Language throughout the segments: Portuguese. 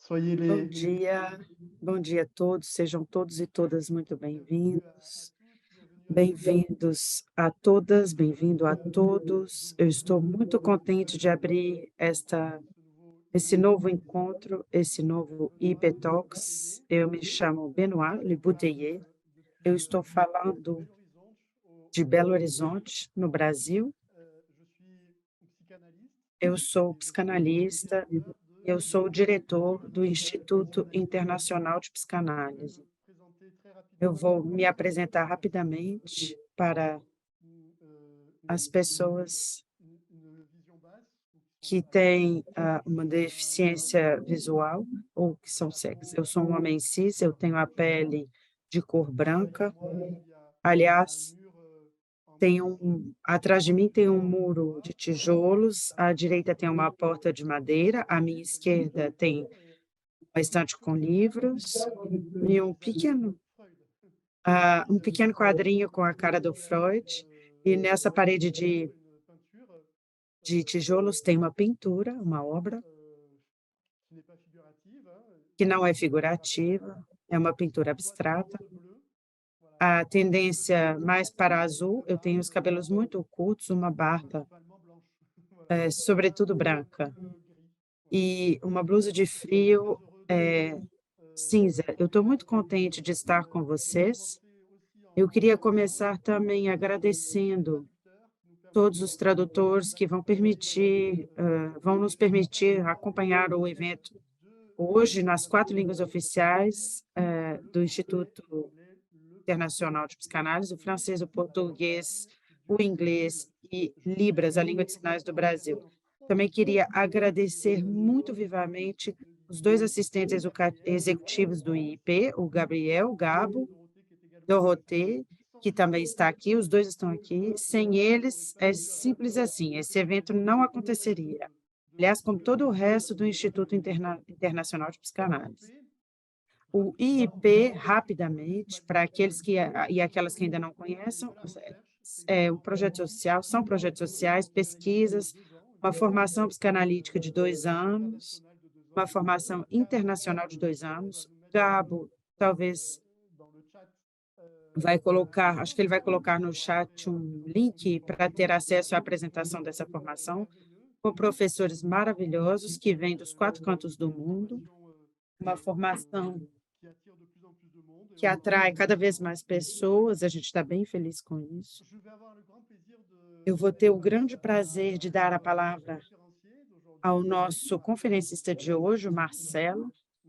Soyez Bom les dia, bom dia a todos, sejam todos e todas muito bienvenue à bem-vindos. toutes, bienvenue à tous. Bem-vindos a todas, bem-vindo a todos. Eu estou muito contente de abrir Ce nouveau esse IP novo Talks. encontro, esse novo Benoît IP Le Talks. Bouteiller, Eu me chamo Benoît Le Bouteiller. depuis Eu estou falando Belo Horizonte de au Belo Brésil. Horizonte, no Brasil. Je suis psychanalyste Eu sou et je suis le psicanalista, directeur eu de sou o diretor do l'Institut Instituto international de Internacional de psychanalyse. Je vais Psicanálise. me présenter très Eu rapidement vou me pour apresentar les personnes rapidamente para as une, pessoas une vision basse ou qui sont que aveugles. têm uma Je suis un homme deficiência visual ou que de são la cegas. peau Eu sou um homem cis, eu tenho a pele de cor derrière branca. moi. Il y a un Aliás, mur en tem briques atrás de mim tem um devant muro moi. de tijolos, à direita tem uma porta de madeira, à minha Et juste esquerda tem devant uma un estante petit com quadre livros e qui s'appelle Freud. um Et pequeno quadrinho com a cara do sur la Freud. partie E nessa parede tableau, une peinture de tijolos tem uma pintura, uma obra, euh, qui n'est pas figurative, hein, que não é qui est abstraite, figurativa, é uma qui pintura parfois tend abstrata. au bleu. Voilà. A J'ai les cheveux tendência courts mais para avec azul, une eu tenho barbe os cabelos muito curtos, uma barba, principalement blanche. Voilà. Et un sobretudo haut branca, gris. Voilà. e uma blusa de Je suis très frio, heureux de cinza. Eu estou muito partager contente de estar com et de vocês. commencer aussi Eu en queria remerciant começar também les agradecendo traducteurs qui nous todos permettent os tradutores que vão permitir, vão nos permitir acompanhar o evento de hoje nas 4 línguas oficiais, le do français, Instituto l'anglais, le portugais Internacional de Psicanálise, o et francês, o português, du o Brésil. inglês e Je voudrais Libras, a língua de sinais do Brasil. maintenant Também remercier queria agradecer muito les vivamente assistants de os 2 l'IP, assistentes Gabriel executivos do et IIP, o Gabriel, o Gabo, Dorothée qui est également là, Dorothée, sans que qui também está aqui, os 2 estão aqui. Sem cet événement n'aurait eles, pas é pu simples assim, esse evento avoir não lieu. aconteceria. De Aliás, como todo o resto do l'IP, Instituto Internacional de Psicanálise. l'IP, O rapidement, IIP, c'est rapidamente, pas para que aqueles que e aquelas que ainda não c'est conheçam, de la recherche, c'est é um également projeto social, são projetos une sociais, formation psychanalytique de pesquisas, 2 ans, une uma formation formação psicanalítica de 2 anos, internationale de 2 uma ans. formação Gab internacional de 2 va anos. nous mettre Gabo, talvez dans le chat vai un colocar, acho lien que ele vai pour colocar no pouvoir avoir chat um accès à cette link para ter formation acesso à avec des apresentação dessa professeurs formação, merveilleux com professores maravilhosos que vêm dos 4 cantos do une mundo, formation uma formação qui attire de plus en plus de monde et que on est très atrai content cada de vez pouvoir mais accueillir. pessoas, a gente está bem feliz com isso. Je vais avoir le grand plaisir Eu de vou ter donner o la parole grande prazer de dar a à notre palavra conférencier ao d'aujourd'hui, nosso conferencista de hoje, o mais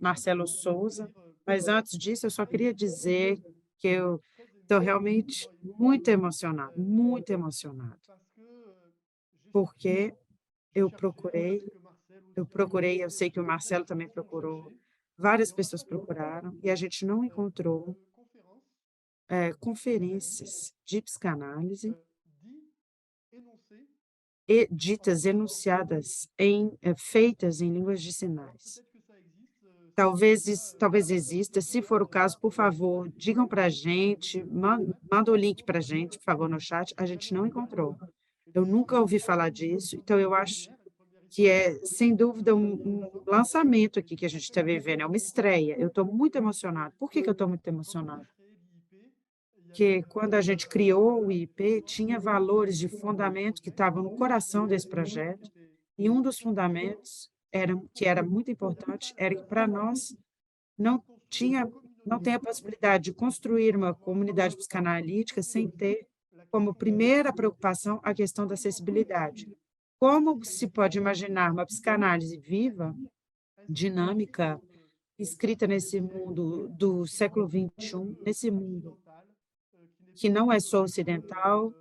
Marcelo avant de Souza. dire Mas antes disso, eu só queria dizer que eu très estou ému que vous realmente soyez là muito emocionado, parce que j'ai cherché, porque j'ai cherché, je sais que Marcel aussi, eu sei que o d'autres Marcelo também personnes ont procurou, cherché várias et on n'a pessoas pas trouvé procuraram, e a gente não encontrou de conférence psychanalytique conferências de psicanálise dit, énoncée e en ditas, langue des signes. enunciadas feitas em línguas de Alors sinais. peut-être que ça existe, si c'est le cas, Talvez exista, se for o caso, por favor, digam para a gente, manda o link para a gente, por favor, no chat, a gente jamais não entendu encontrou. parler. Et Eu donc c'est nunca ouvi falar disso, então eu acho une première que histoire. é, sem dúvida, um lançamento aqui que a gente está vivendo, é uma estreia. Eu estou muito emocionada. Por que que eu estou muito Quand on a emocionada? créé l'IIP, il y Porque avait quando a gente criou o IP, tinha valores de dans le fundamento que projet, estavam no coração et desse un des qui projeto, était e um dos très important, fundamentos que era muito il n'y avait importante pas era que para nós de não construire une tinha não tem communauté a possibilidade de construir uma sans avoir comunidade psicanalítica sem posé ter la como question de primeira l'accessibilité. preocupação a questão da Comment acessibilidade. imaginer une Como se psychanalyse pode vivante, imaginar uma psicanálise viva, active, inscrite dans ce dinâmica, monde escrita nesse universel, mundo do século un XXI, peu nesse mundo occidental, qui n'est que não é plus só que ocidental,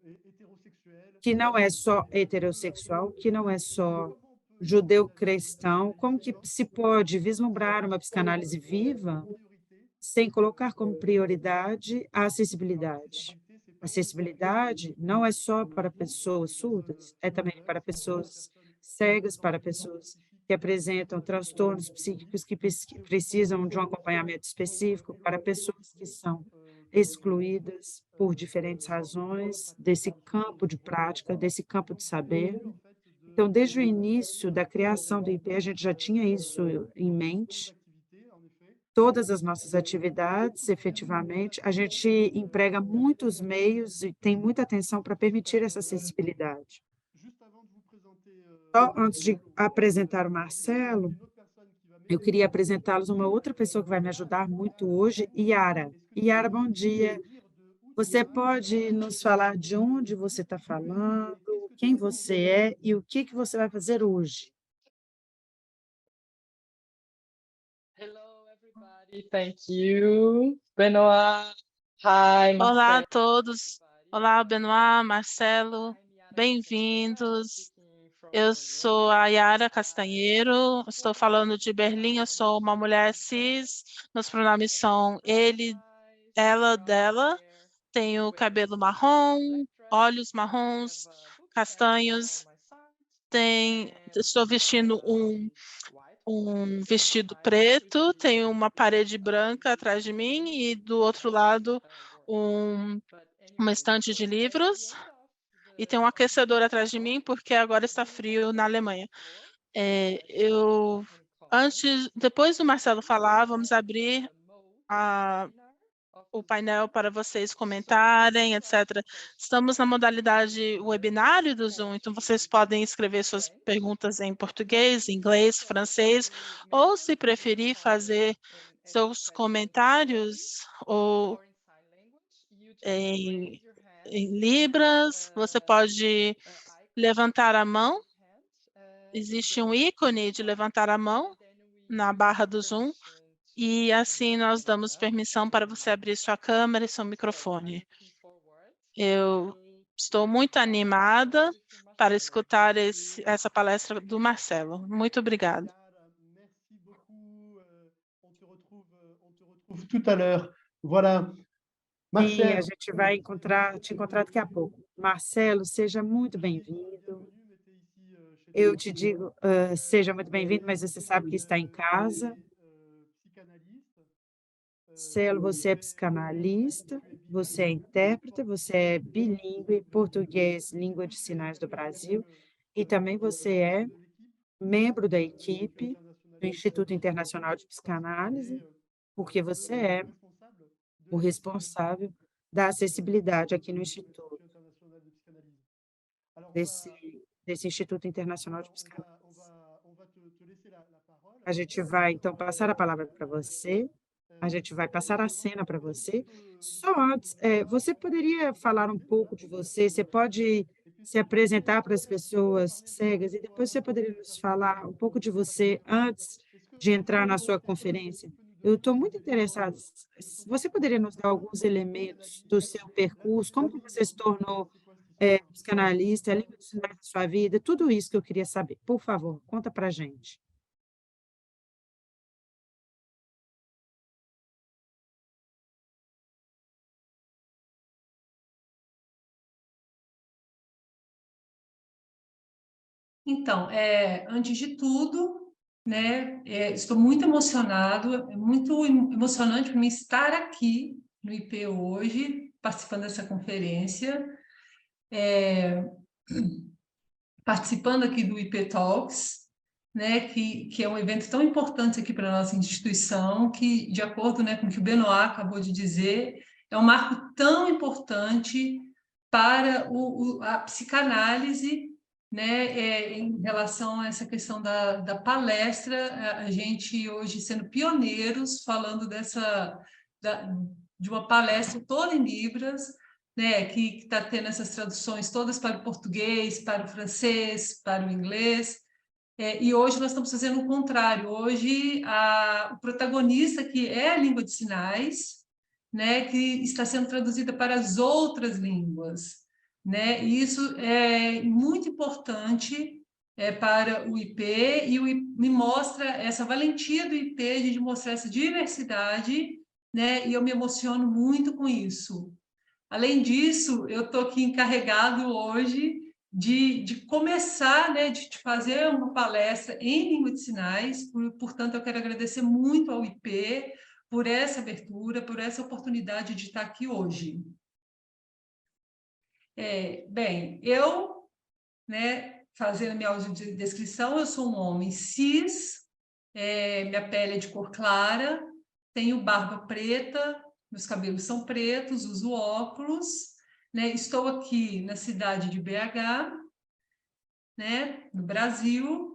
hétérosexuel, que não é só heterossexual, que não é só comment on peut imaginer une judeu-cristão, psychanalyse como que vivante se pode sans vislumbrar uma mettre psicanálise comme viva priorité sem colocar como prioridade a alors acessibilidade? l'accessibilité, c'est pas que pour les Acessibilidade não é só para sourds, pessoas surdas, é les também aveugles, para c'est pour les pessoas personnes cegas, para présentant des troubles pessoas psychiques que apresentam transtornos spécifiques, psíquicos que c'est aussi pour les precisam de um personnes acompanhamento específico, para éloignées pessoas que são de excluídas por diferentes du champ razões pratique desse de la campo de psychanalyse. prática, desse campo de Donc c'est l'idée saber. en fait Então, desde o início da criação do IP, a gente já tinha isso em mente. Todas as nossas atividades, efetivamente, a gente emprega muitos meios e tem muita atenção para permitir essa acessibilidade. Só antes de apresentar o Marcelo, eu queria apresentá-los uma outra pessoa que vai me ajudar muito hoje, Yara. Yara, bom dia. Você pode nos falar de onde você está falando, quem você é e o que você vai fazer hoje? Hello, everybody. Thank you, Benoit. Hi, Olá a Marcelo. todos. Olá, Benoit, Marcelo, bem-vindos. Eu sou a Yara Castanheiro, estou falando de Berlim. Eu sou uma mulher cis, meus pronomes são ele, ela, dela. Tenho cabelo marrom, olhos marrons, castanhos. Estou vestindo um vestido preto, tenho uma parede branca atrás de mim e do outro lado uma estante de livros e tem um aquecedor atrás de mim porque agora está frio na Alemanha. Depois do Marcelo falar, vamos abrir o painel para vocês comentarem, etc. Estamos na modalidade webinário do Zoom, então vocês podem escrever suas perguntas em português, inglês, francês, ou se preferir fazer seus comentários ou em Libras, você pode levantar a mão. Existe um ícone de levantar a mão na barra do Zoom e assim nós damos permissão para você abrir sua câmera e seu microfone. Eu estou muito animada para escutar essa palestra do Marcelo. Muito obrigada. Tout à l'heure. Voilà. Sim, a Marcel. gente vai te encontrar daqui a pouco. Marcelo, seja muito bem-vindo. Eu te digo, seja muito bem-vindo, mas você sabe que está em casa. Marcelo, você é psicanalista, você é intérprete, você é bilíngue, português, língua de sinais do Brasil, e também você é membro da equipe do Instituto Internacional de Psicanálise, porque você é o responsável da acessibilidade aqui no Instituto, desse, desse Instituto Internacional de Psicanálise. A gente vai, então, passar a palavra para você, a gente vai passar a cena para você. Só antes, você poderia falar um pouco de você? Você pode se apresentar para as pessoas cegas e depois você poderia nos falar um pouco de você antes de entrar na sua conferência? Eu estou muito interessada. Você poderia nos dar alguns elementos do seu percurso? Como que você se tornou psicanalista, a língua dos sinais da sua vida? Tudo isso que eu queria saber. Por favor, conta para a gente. Então, antes de tudo, né, estou muito emocionado, é muito emocionante para mim estar aqui no IP hoje, participando dessa conferência, participando aqui do IP Talks, né, que é um evento tão importante aqui para a nossa instituição, que, de acordo, né, com o que o Benoit acabou de dizer, é um marco tão importante para a psicanálise, né, em relação a essa questão da palestra, a gente hoje sendo pioneiros, falando de uma palestra toda em Libras, né, que está tendo essas traduções todas para o português, para o francês, para o inglês, e hoje nós estamos fazendo o contrário. Hoje, o protagonista, que é a língua de sinais, né, que está sendo traduzida para as outras línguas, né? E isso é muito importante para o IP, e me mostra essa valentia do IP de mostrar essa diversidade, né? E eu me emociono muito com isso. Além disso, eu estou aqui encarregado hoje de começar, né, de fazer uma palestra em língua de sinais, portanto, eu quero agradecer muito ao IP por essa abertura, por essa oportunidade de estar aqui hoje. Bem, eu, né, fazendo a minha audiodescrição, eu sou um homem cis, minha pele é de cor clara, tenho barba preta, meus cabelos são pretos, uso óculos, né? Estou aqui na cidade de BH, né? No Brasil.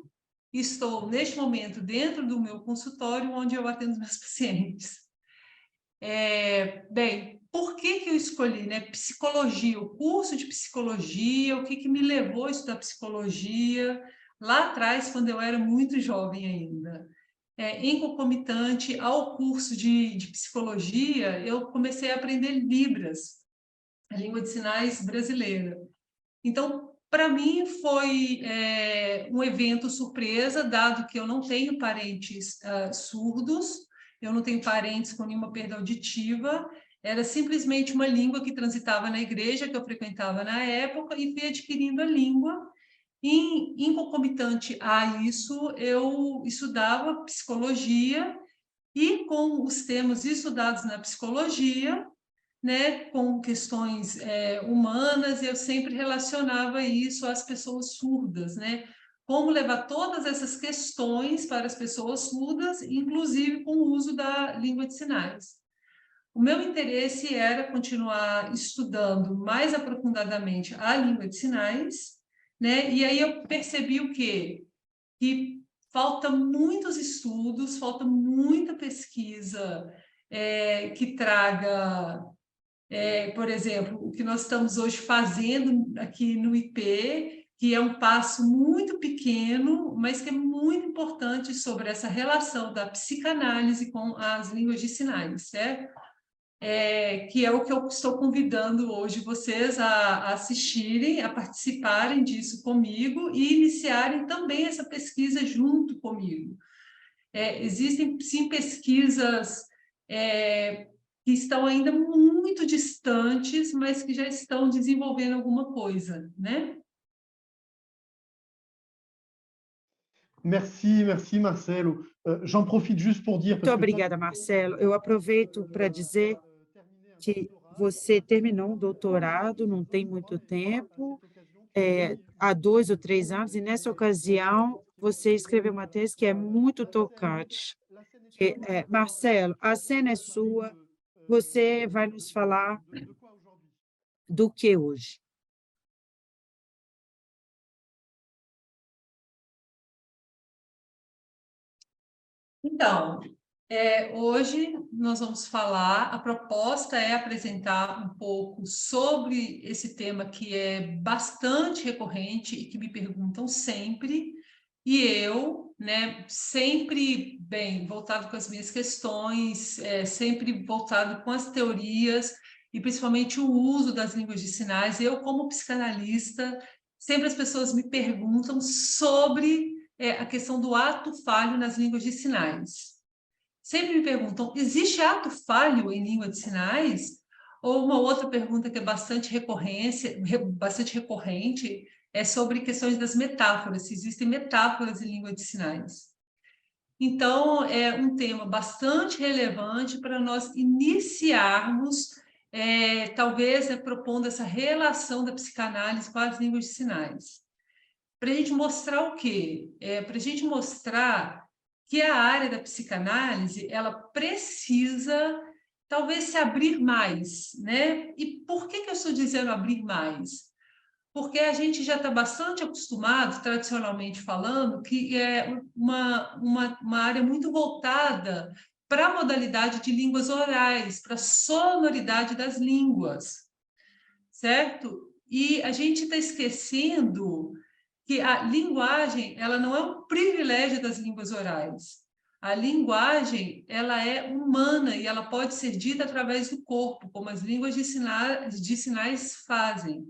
Estou, neste momento, dentro do meu consultório, onde eu atendo meus pacientes. Bem, por que eu escolhi, né, psicologia, o curso de psicologia, o que me levou a estudar psicologia, lá atrás, quando eu era muito jovem ainda. Em concomitante ao curso de psicologia, eu comecei a aprender Libras, a língua de sinais brasileira. Então, para mim, foi um evento surpresa, dado que eu não tenho parentes surdos, eu não tenho parentes com nenhuma perda auditiva, era simplesmente uma língua que transitava na igreja que eu frequentava na época e fui adquirindo a língua. Em concomitante a isso, eu estudava psicologia e com os temas estudados na psicologia, né, com questões humanas, eu sempre relacionava isso às pessoas surdas, né? Como levar todas essas questões para as pessoas surdas, inclusive com o uso da língua de sinais. O meu interesse era continuar estudando mais aprofundadamente a língua de sinais, né? E aí eu percebi o quê? Que falta muitos estudos, falta muita pesquisa que traga, por exemplo, o que nós estamos hoje fazendo aqui no IP, que é um passo muito pequeno, mas que é muito importante sobre essa relação da psicanálise com as línguas de sinais, certo? Que é o que eu estou convidando hoje vocês a assistirem, a participarem disso comigo e iniciarem também essa pesquisa junto comigo. Existem, sim, pesquisas que estão ainda muito distantes, mas que já estão desenvolvendo alguma coisa, né? Merci, merci Marcelo. J'en profite juste pour dire... Muito obrigada, Marcelo. Eu aproveito para dizer que você terminou um doutorado, não tem muito tempo, há 2 ou 3 anos, e nessa ocasião você escreveu uma tese que é muito tocante. Marcelo, a cena é sua, você vai nos falar do que hoje? Então, hoje nós vamos falar, a proposta é apresentar um pouco sobre esse tema que é bastante recorrente e que me perguntam sempre, e eu, né, sempre, bem, voltado com as minhas questões, sempre voltado com as teorias, e principalmente o uso das línguas de sinais. Eu, como psicanalista, sempre as pessoas me perguntam sobre a questão do ato falho nas línguas de sinais. Sempre me perguntam, existe ato falho em língua de sinais? Ou uma outra pergunta que é bastante recorrente é sobre questões das metáforas, se existem metáforas em língua de sinais. Então, é um tema bastante relevante para nós iniciarmos, talvez propondo essa relação da psicanálise com as línguas de sinais. Para a gente mostrar o quê? Para a gente mostrar que a área da psicanálise ela precisa, talvez, se abrir mais, né? E por que eu estou dizendo abrir mais? Porque a gente já está bastante acostumado, tradicionalmente falando, que é uma área muito voltada para a modalidade de línguas orais, para a sonoridade das línguas, certo? E a gente está esquecendo que a linguagem ela não é um privilégio das línguas orais. A linguagem ela é humana e ela pode ser dita através do corpo, como as línguas de sinais fazem.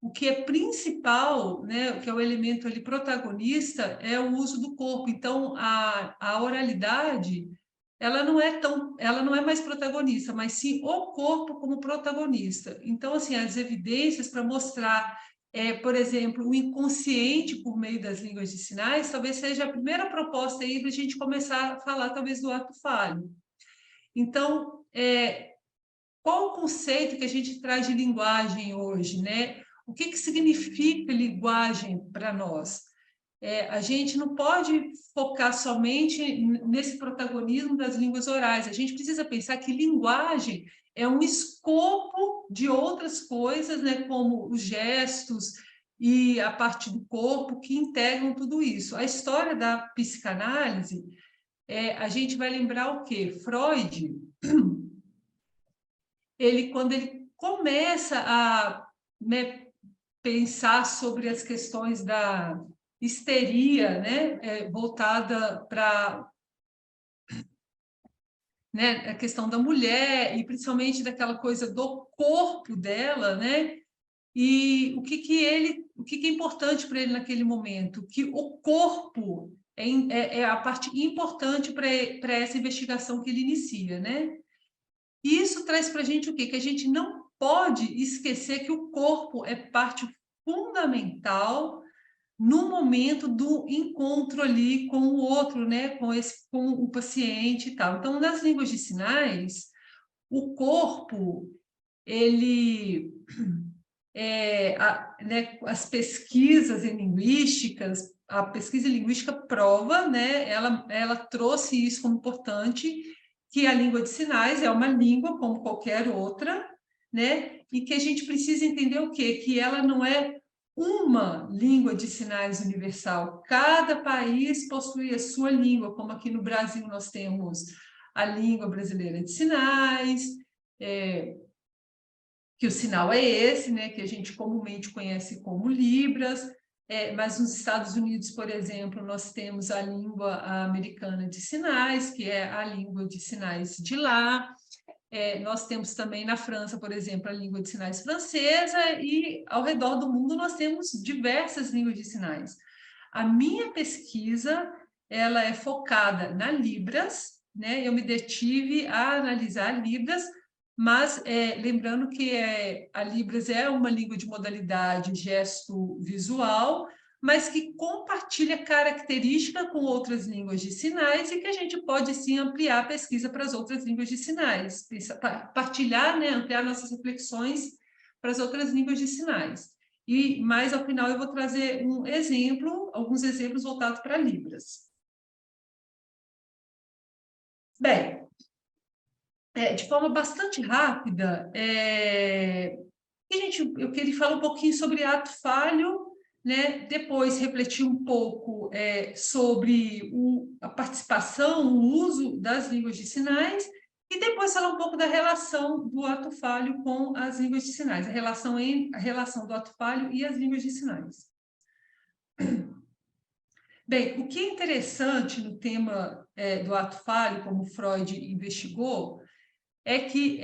O que é principal, né, o que é o elemento ali protagonista, é o uso do corpo. Então, a oralidade ela não é mais protagonista, mas sim o corpo como protagonista. Então, assim, as evidências para mostrar por exemplo, o inconsciente por meio das línguas de sinais, talvez seja a primeira proposta aí da gente começar a falar, talvez, do ato falho. Então, qual o conceito que a gente traz de linguagem hoje, né? O que significa linguagem para nós? A gente não pode focar somente nesse protagonismo das línguas orais. A gente precisa pensar que linguagem é um escopo de outras coisas, né, como os gestos e a parte do corpo que integram tudo isso. A história da psicanálise, a gente vai lembrar o quê? Freud, quando ele começa a, né, pensar sobre as questões da histeria, né, voltada para, né, a questão da mulher e principalmente daquela coisa do corpo dela, né? E o que é importante para ele naquele momento? Que o corpo é a parte importante para essa investigação que ele inicia, né? E isso traz para a gente o quê? Que a gente não pode esquecer que o corpo é parte fundamental no momento do encontro ali com o outro, né? Com o paciente e tal. Então, nas línguas de sinais, o corpo, ele... né, as pesquisas em linguísticas, a pesquisa linguística prova, né? Ela trouxe isso como importante, que a língua de sinais é uma língua como qualquer outra, né? E que a gente precisa entender o quê? Que ela não é uma língua de sinais universal. Cada país possui a sua língua, como aqui no Brasil nós temos a língua brasileira de sinais, que o sinal é esse, né? Que a gente comumente conhece como Libras, mas nos Estados Unidos, por exemplo, nós temos a língua americana de sinais, que é a língua de sinais de lá. Nós temos também na França, por exemplo, a língua de sinais francesa, e ao redor do mundo nós temos diversas línguas de sinais. A minha pesquisa, ela é focada na Libras, né? Eu me detive a analisar Libras, mas lembrando que a Libras é uma língua de modalidade gesto visual, mas que compartilha característica com outras línguas de sinais e que a gente pode, sim, ampliar a pesquisa para as outras línguas de sinais, partilhar, né, ampliar nossas reflexões para as outras línguas de sinais. Mas, ao final, eu vou trazer alguns exemplos voltados para Libras. Bem, de forma bastante rápida, eu queria falar um pouquinho sobre ato falho, né? Depois refletir um pouco sobre a participação, o uso das línguas de sinais, e depois falar um pouco da relação do ato falho com as línguas de sinais, a relação do ato falho e as línguas de sinais. Bem, o que é interessante no tema do ato falho, como Freud investigou, é que,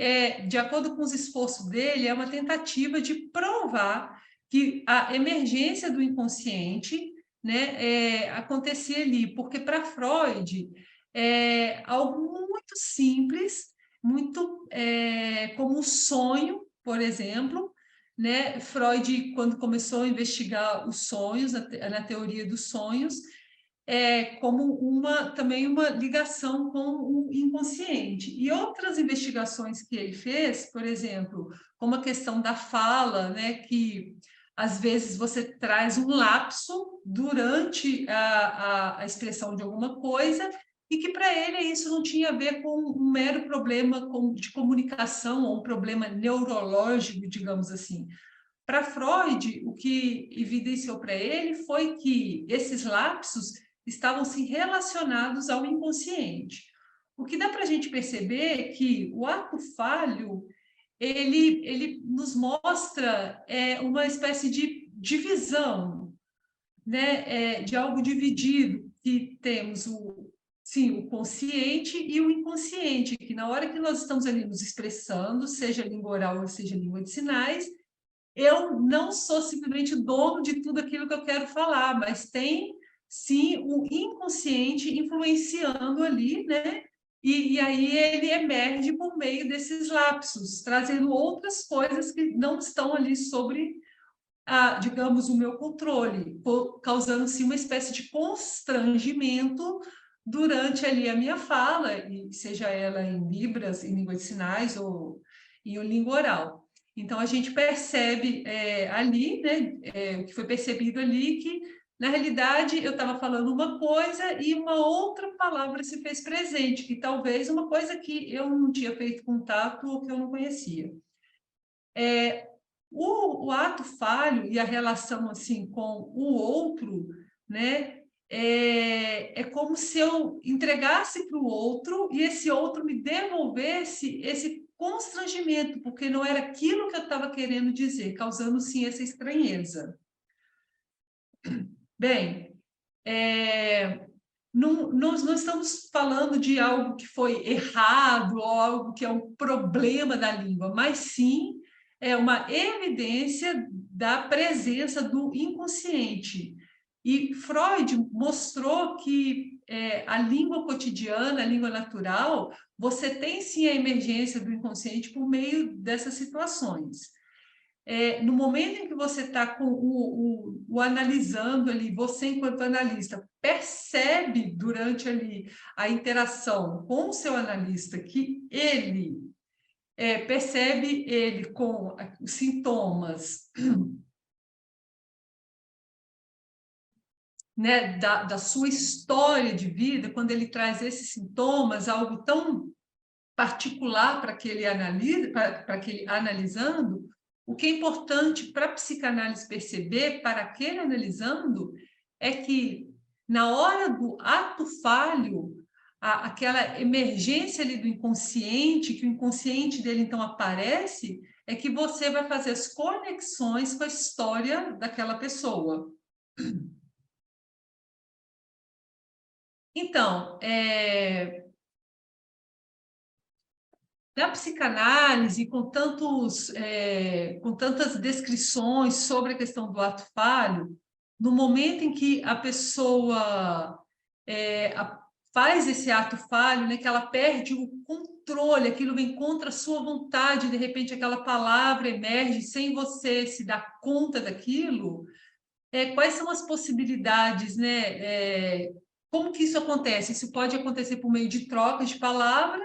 de acordo com os esforços dele, é uma tentativa de provar que a emergência do inconsciente, né, acontecia ali, porque para Freud é algo muito simples, muito como um sonho, por exemplo, né? Freud, quando começou a investigar os sonhos, na teoria dos sonhos, como também uma ligação com o inconsciente. E outras investigações que ele fez, por exemplo, como a questão da fala, né, que às vezes você traz um lapso durante a expressão de alguma coisa, e que para ele isso não tinha a ver com um mero problema de comunicação ou um problema neurológico, digamos assim. Para Freud, o que evidenciou para ele foi que esses lapsos estavam se relacionados ao inconsciente. O que dá para a gente perceber é que o ato falho, ele nos mostra uma espécie de divisão, né? De algo dividido, que temos o consciente e o inconsciente, que na hora que nós estamos ali nos expressando, seja língua oral ou seja língua de sinais, eu não sou simplesmente dono de tudo aquilo que eu quero falar, mas tem, sim, o inconsciente influenciando ali, né? E aí ele emerge por meio desses lapsos, trazendo outras coisas que não estão ali sobre, digamos, o meu controle, causando, sim, uma espécie de constrangimento durante ali a minha fala, seja ela em Libras, em língua de sinais ou em língua oral. Então, a gente percebe ali, né, o que foi percebido ali, que, na realidade, eu estava falando uma coisa e uma outra palavra se fez presente, que talvez uma coisa que eu não tinha feito contato ou que eu não conhecia. O ato falho e a relação assim com o outro, né, é como se eu entregasse para o outro e esse outro me devolvesse esse constrangimento, porque não era aquilo que eu estava querendo dizer, causando, sim, essa estranheza. Bem, nós não estamos falando de algo que foi errado ou algo que é um problema da língua, mas sim é uma evidência da presença do inconsciente. E Freud mostrou que a língua cotidiana, a língua natural, você tem sim a emergência do inconsciente por meio dessas situações. No momento em que você está com o analisando ali, você enquanto analista percebe durante ali a interação com o seu analista que ele percebe ele com os sintomas, né, da sua história de vida, quando ele traz esses sintomas, algo tão particular para aquele analisando, o que é importante para a psicanálise perceber, para aquele analisando, é que na hora do ato falho, aquela emergência ali do inconsciente, que o inconsciente dele então aparece, é que você vai fazer as conexões com a história daquela pessoa. Então, na psicanálise, com tantas descrições sobre a questão do ato falho, no momento em que a pessoa faz esse ato falho, né, que ela perde o controle, aquilo vem contra a sua vontade, de repente aquela palavra emerge sem você se dar conta daquilo, quais são as possibilidades, né? Como que isso acontece? Isso pode acontecer por meio de trocas de palavra.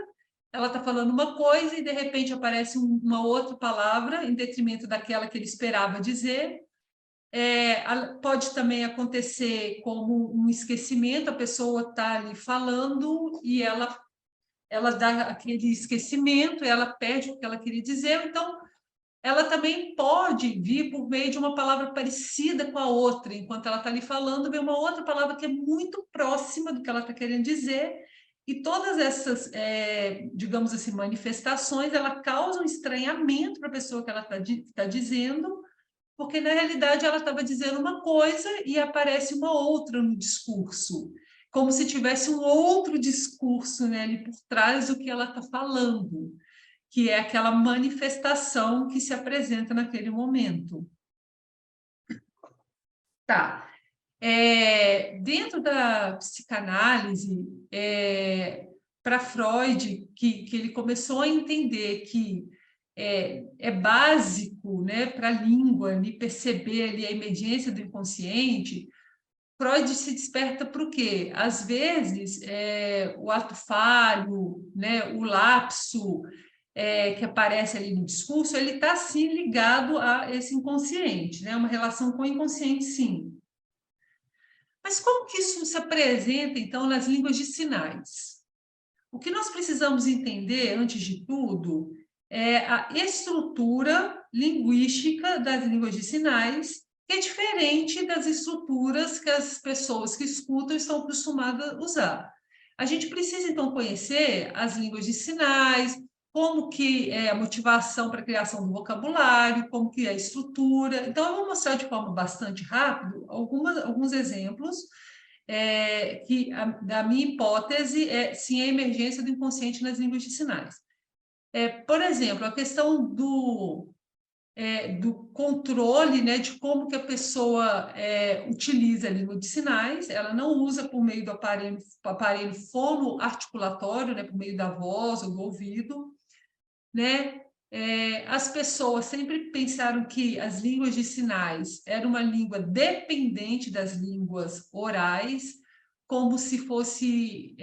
Ela está falando uma coisa e, de repente, aparece uma outra palavra em detrimento daquela que ele esperava dizer. Pode também acontecer como um esquecimento, a pessoa está ali falando e ela dá aquele esquecimento, ela perde o que ela queria dizer. Então, ela também pode vir por meio de uma palavra parecida com a outra. Enquanto ela está ali falando, vem uma outra palavra que é muito próxima do que ela está querendo dizer. E todas essas, digamos assim, manifestações, ela causam estranhamento para a pessoa que ela está dizendo, porque, na realidade, ela estava dizendo uma coisa e aparece uma outra no discurso, como se tivesse um outro discurso, né, ali por trás do que ela está falando, que é aquela manifestação que se apresenta naquele momento. Tá. Dentro da psicanálise, para Freud, que ele começou a entender que é básico, né, para a língua ali, perceber ali a emergência do inconsciente, Freud se desperta para o quê? Às vezes, o ato falho, né, o lapso, que aparece ali no discurso, ele está, sim, ligado a esse inconsciente, né? Uma relação com o inconsciente, sim. Mas como que isso se apresenta, então, nas línguas de sinais? O que nós precisamos entender, antes de tudo, é a estrutura linguística das línguas de sinais, que é diferente das estruturas que as pessoas que escutam estão acostumadas a usar. A gente precisa, então, conhecer as línguas de sinais, como que é a motivação para a criação do vocabulário, como que é a estrutura. Então, eu vou mostrar de forma bastante rápida alguns exemplos que, da minha hipótese, sim, a emergência do inconsciente nas línguas de sinais. Por exemplo, a questão do controle, né, de como que a pessoa utiliza a língua de sinais. Ela não usa por meio do aparelho fonoarticulatório, né, por meio da voz ou do ouvido, né? As pessoas sempre pensaram que as línguas de sinais eram uma língua dependente das línguas orais, como se fosse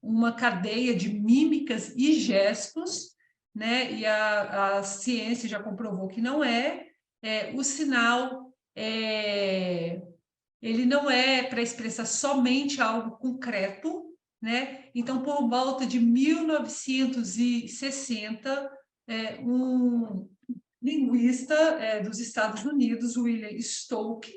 uma cadeia de mímicas e gestos, né? E a ciência já comprovou que não é. O sinal ele não é para expressar somente algo concreto, né? Então, por volta de 1960, um linguista dos Estados Unidos, William Stoke,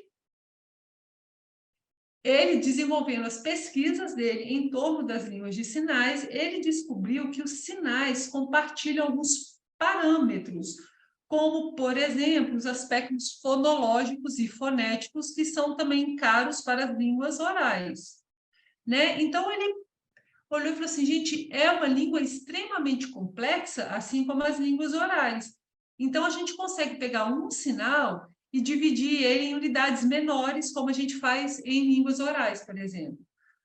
ele desenvolvendo as pesquisas dele em torno das línguas de sinais, ele descobriu que os sinais compartilham alguns parâmetros, como, por exemplo, os aspectos fonológicos e fonéticos, que são também caros para as línguas orais, né? Então, ele olhou e falou assim, gente, é uma língua extremamente complexa, assim como as línguas orais. Então, a gente consegue pegar um sinal e dividir ele em unidades menores, como a gente faz em línguas orais, por exemplo.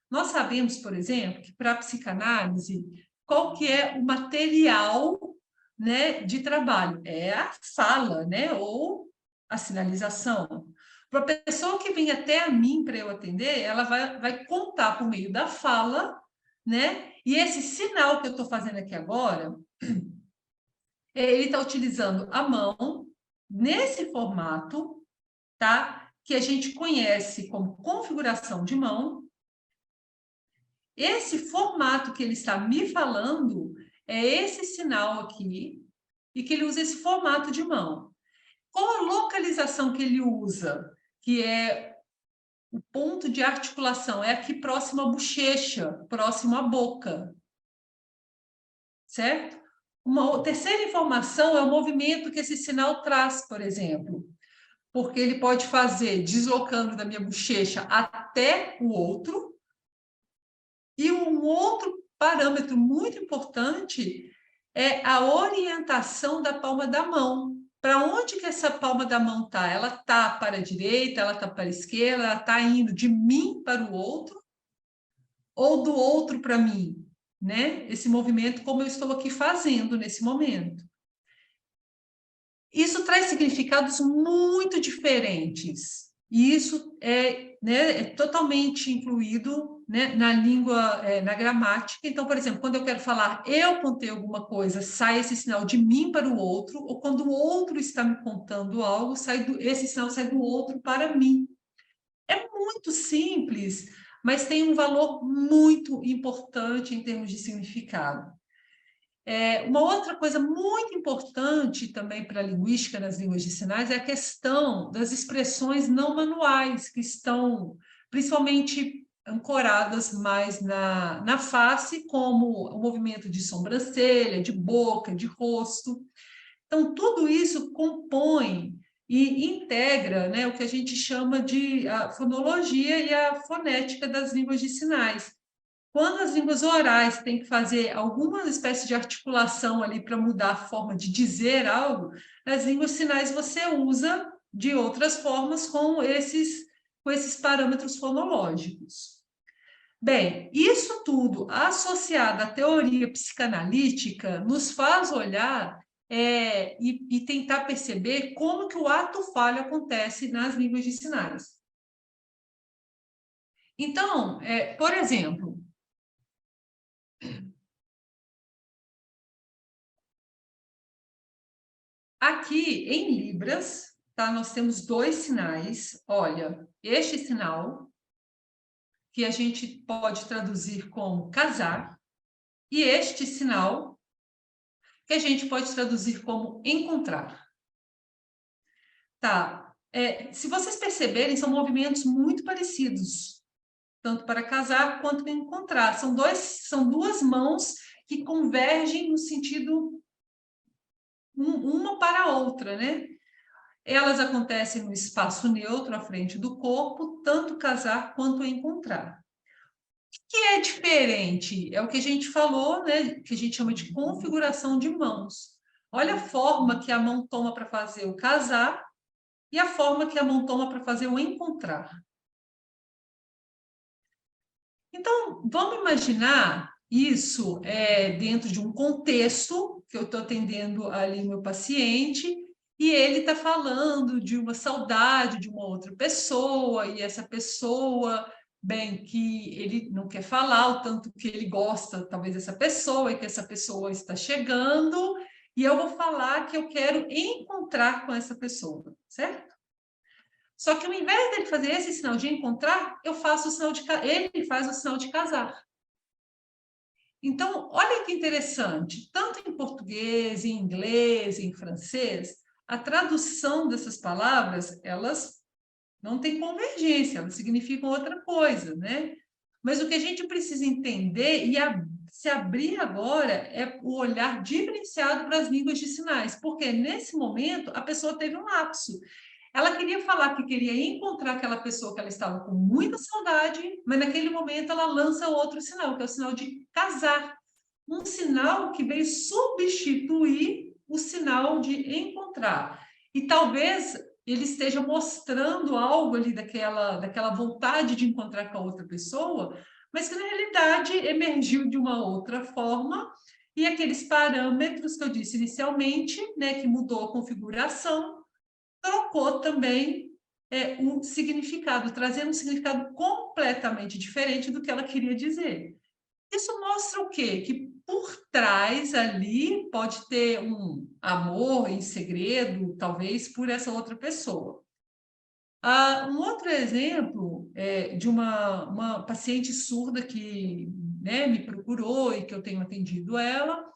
Nós sabemos, por exemplo, que para a psicanálise, qual que é o material, né, de trabalho? É a fala, né, ou a sinalização. Para a pessoa que vem até a mim para eu atender, ela vai contar por meio da fala, né? E esse sinal que eu estou fazendo aqui agora, ele está utilizando a mão nesse formato, tá? Que a gente conhece como configuração de mão. Esse formato que ele está me falando é esse sinal aqui, e que ele usa esse formato de mão. Qual a localização que ele usa? Que é o ponto de articulação, é aqui próximo à bochecha, próximo à boca. Certo? Uma terceira informação é o movimento que esse sinal traz, por exemplo. Porque ele pode fazer deslocando da minha bochecha até o outro. E um outro parâmetro muito importante é a orientação da palma da mão. Para onde que essa palma da mão está? Ela está para a direita, ela está para a esquerda, ela está indo de mim para o outro ou do outro para mim, né? Esse movimento como eu estou aqui fazendo nesse momento. Isso traz significados muito diferentes. E isso é totalmente incluído, né, na língua, na gramática. Então, por exemplo, quando eu quero falar eu contei alguma coisa, sai esse sinal de mim para o outro, ou quando o outro está me contando algo, esse sinal sai do outro para mim. É muito simples, mas tem um valor muito importante em termos de significado. Uma outra coisa muito importante também para a linguística nas línguas de sinais é a questão das expressões não manuais, que estão principalmente ancoradas mais na face, como o movimento de sobrancelha, de boca, de rosto. Então, tudo isso compõe e integra, né, o que a gente chama de a fonologia e a fonética das línguas de sinais. Quando as línguas orais têm que fazer alguma espécie de articulação ali para mudar a forma de dizer algo, nas línguas sinais você usa de outras formas com esses parâmetros fonológicos. Bem, isso tudo associado à teoria psicanalítica nos faz olhar e tentar perceber como que o ato falho acontece nas línguas de sinais. Então, por exemplo, aqui em Libras, tá, nós temos dois sinais. Olha, este sinal, que a gente pode traduzir como casar, e este sinal, que a gente pode traduzir como encontrar. Tá, se vocês perceberem, são movimentos muito parecidos, tanto para casar quanto para encontrar. São duas mãos que convergem no sentido uma para a outra, né? Elas acontecem no espaço neutro, à frente do corpo, tanto casar quanto encontrar. O que é diferente? É o que a gente falou, né? Que a gente chama de configuração de mãos. Olha a forma que a mão toma para fazer o casar e a forma que a mão toma para fazer o encontrar. Então, vamos imaginar isso dentro de um contexto que eu estou atendendo ali meu paciente e ele está falando de uma saudade de uma outra pessoa e essa pessoa, bem, que ele não quer falar o tanto que ele gosta, talvez, dessa pessoa e que essa pessoa está chegando e eu vou falar que eu quero encontrar com essa pessoa, certo? Só que ao invés dele fazer esse sinal de encontrar, eu faço o sinal de ele faz o sinal de casar. Então, olha que interessante, tanto em português, em inglês, em francês, a tradução dessas palavras, elas não têm convergência, elas significam outra coisa, né? Mas o que a gente precisa entender e se abrir agora é o olhar diferenciado para as línguas de sinais, porque nesse momento a pessoa teve um lapso. Ela queria falar que queria encontrar aquela pessoa que ela estava com muita saudade, mas naquele momento ela lança outro sinal, que é o sinal de casar. Um sinal que veio substituir o sinal de encontrar. E talvez ele esteja mostrando algo ali daquela vontade de encontrar com a outra pessoa, mas que na realidade emergiu de uma outra forma, e aqueles parâmetros que eu disse inicialmente, né, que mudou a configuração, trocou também um significado, trazendo um significado completamente diferente do que ela queria dizer. Isso mostra o quê? Que por trás ali pode ter um amor em segredo, talvez, por essa outra pessoa. Um outro exemplo é de uma paciente surda que, né, me procurou e que eu tenho atendido ela,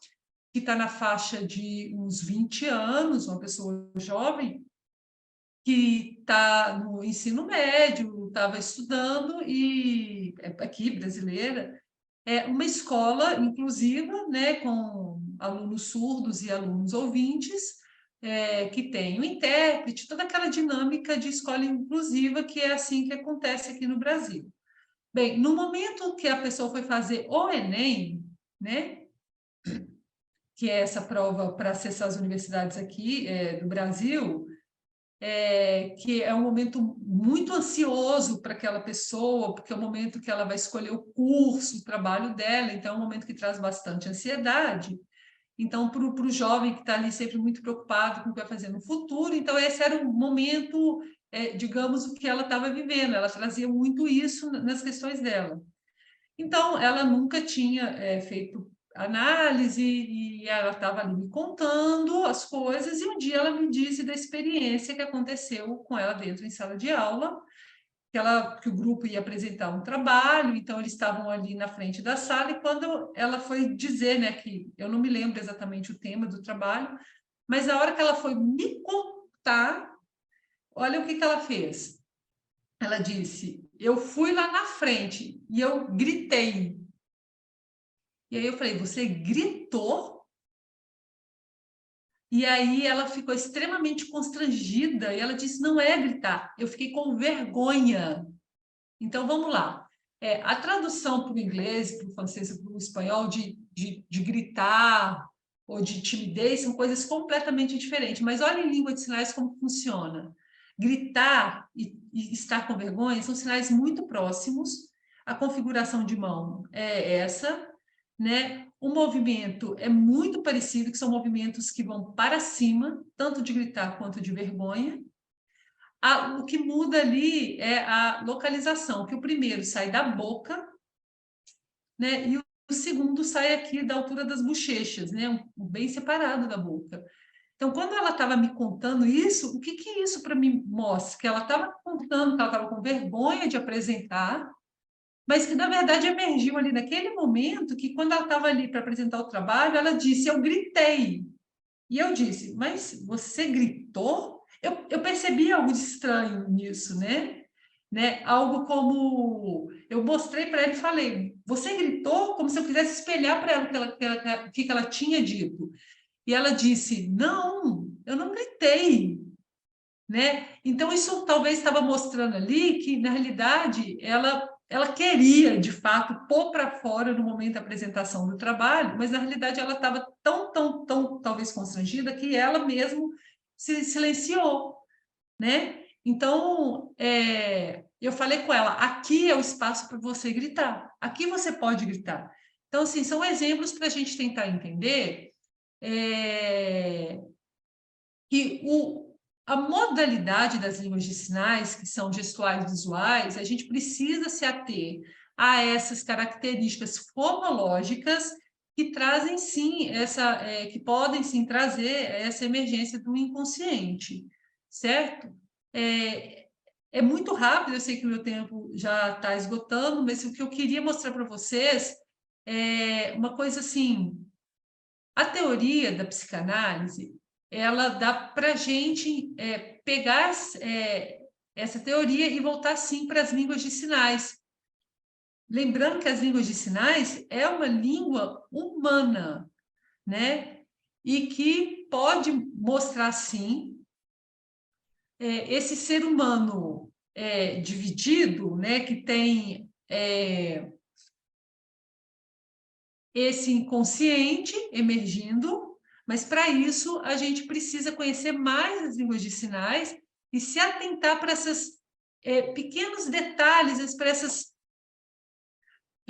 que está na faixa de uns 20 anos, uma pessoa jovem, que está no ensino médio, estava estudando, e aqui, brasileira, é uma escola inclusiva, né, com alunos surdos e alunos ouvintes, que tem o intérprete, toda aquela dinâmica de escola inclusiva, que é assim que acontece aqui no Brasil. Bem, no momento que a pessoa foi fazer o Enem, né, que é essa prova para acessar as universidades aqui do Brasil, que é um momento muito ansioso para aquela pessoa, porque é o momento que ela vai escolher o curso, o trabalho dela, então é um momento que traz bastante ansiedade. Então, para o jovem que está ali sempre muito preocupado com o que vai fazer no futuro, então esse era o momento, digamos, o que ela estava vivendo, ela trazia muito isso nas questões dela. Então, ela nunca tinha feito análise, e ela estava ali me contando as coisas, e um dia ela me disse da experiência que aconteceu com ela dentro em sala de aula, que o grupo ia apresentar um trabalho, então eles estavam ali na frente da sala, e quando ela foi dizer, né, que eu não me lembro exatamente o tema do trabalho, mas a hora que ela foi me contar, olha o que ela fez. Ela disse, eu fui lá na frente e eu gritei. E aí eu falei, você gritou? E aí ela ficou extremamente constrangida, e ela disse, não é gritar, eu fiquei com vergonha. Então, vamos lá. A tradução para o inglês, para o francês e para o espanhol de gritar ou de timidez são coisas completamente diferentes, mas olha em língua de sinais como funciona. Gritar e estar com vergonha são sinais muito próximos, a configuração de mão é essa, né? O movimento é muito parecido, que são movimentos que vão para cima, tanto de gritar quanto de vergonha. O que muda ali é a localização, que o primeiro sai da boca, né? E o segundo sai aqui da altura das bochechas, né? Bem separado da boca. Então, quando ela estava me contando isso, o que isso para mim mostra? Que ela estava contando que ela estava com vergonha de apresentar, mas que, na verdade, emergiu ali naquele momento que, quando ela estava ali para apresentar o trabalho, ela disse, eu gritei. E eu disse, mas você gritou? Eu percebi algo de estranho nisso, né? Algo como... Eu mostrei para ela e falei, você gritou? Como se eu quisesse espelhar para ela o que ela tinha dito. E ela disse, não, eu não gritei. Né? Então, isso talvez estava mostrando ali que, na realidade, ela queria, de fato, pôr para fora no momento da apresentação do trabalho, mas, na realidade, ela estava tão, talvez, constrangida, que ela mesma se silenciou, né? Então, eu falei com ela, aqui é o espaço para você gritar, aqui você pode gritar. Então, assim, são exemplos para a gente tentar entender que a modalidade das línguas de sinais, que são gestuais visuais, a gente precisa se ater a essas características fonológicas que trazem sim que podem sim trazer essa emergência do inconsciente, certo? É muito rápido, eu sei que o meu tempo já está esgotando, mas o que eu queria mostrar para vocês é uma coisa assim, a teoria da psicanálise, ela dá para a gente pegar essa teoria e voltar sim para as línguas de sinais. Lembrando que as línguas de sinais é uma língua humana, né? E que pode mostrar, sim, esse ser humano dividido, né? Que tem esse inconsciente emergindo, mas para isso a gente precisa conhecer mais as línguas de sinais e se atentar para esses pequenos detalhes, para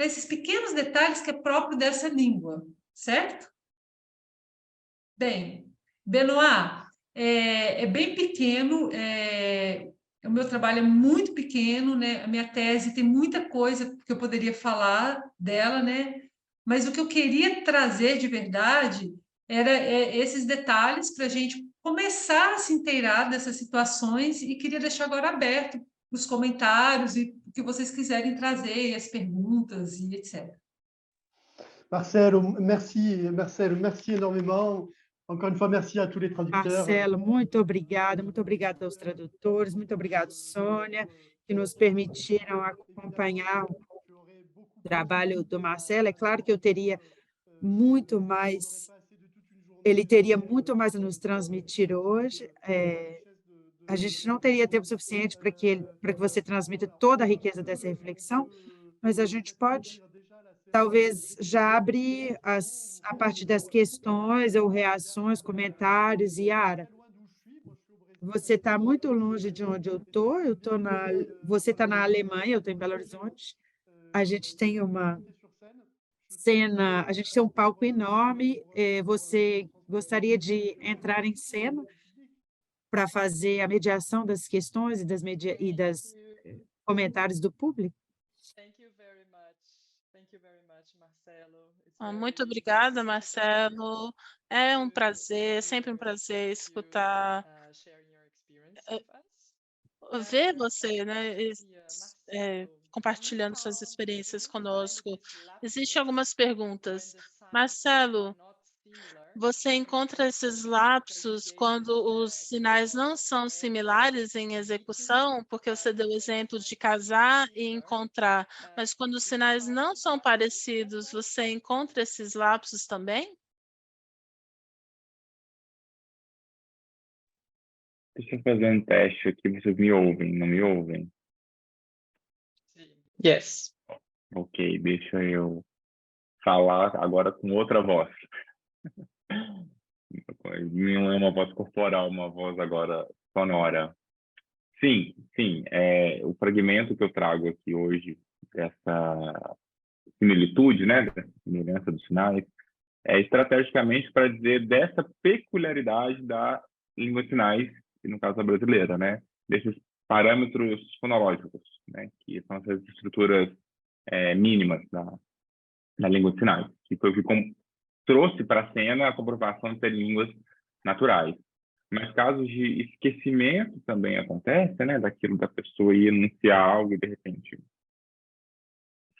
esses pequenos detalhes que é próprio dessa língua, certo? Bem, Benoit, é bem pequeno, o meu trabalho é muito pequeno, né? A minha tese tem muita coisa que eu poderia falar dela, né? Mas o que eu queria trazer de verdade era esses detalhes para a gente começar a se inteirar dessas situações e queria deixar agora aberto os comentários e o que vocês quiserem trazer, as perguntas e etc. Marcelo, merci énormément. Encore une fois, merci à tous les traducteurs. Marcelo, muito obrigada aos tradutores, muito obrigado, Sônia, que nos permitiram acompanhar o trabalho do Marcelo. É claro que eu teria muito mais, ele teria muito mais a nos transmitir hoje. A gente não teria tempo suficiente para que você transmita toda a riqueza dessa reflexão, mas a gente pode, talvez, já abrir a partir das questões ou reações, comentários. Yara, você está muito longe de onde eu estou. Você está na Alemanha, eu estou em Belo Horizonte. A gente tem uma cena, a gente tem um palco enorme. Você gostaria de entrar em cena para fazer a mediação das questões e das comentários do público? Muito obrigada, Marcelo. É um prazer, sempre um prazer escutar, ver você, né, compartilhando suas experiências conosco. Existem algumas perguntas. Marcelo, você encontra esses lapsos quando os sinais não são similares em execução, porque você deu o exemplo de casar e encontrar, mas quando os sinais não são parecidos, você encontra esses lapsos também? Deixa eu fazer um teste aqui, vocês me ouvem, não me ouvem? Yes. Ok, deixa eu falar agora com outra voz. Não é uma voz corporal, uma voz agora sonora. Sim, o fragmento que eu trago aqui hoje, dessa similitude, né, dessa semelhança dos sinais, é estrategicamente para dizer dessa peculiaridade da língua de sinais, e no caso a brasileira, né, desses parâmetros fonológicos, né, que são essas estruturas mínimas da língua de sinais, que foi o que trouxe para a cena a comprovação de ser línguas naturais. Mas casos de esquecimento também acontecem, né, daquilo da pessoa ir enunciar algo e de repente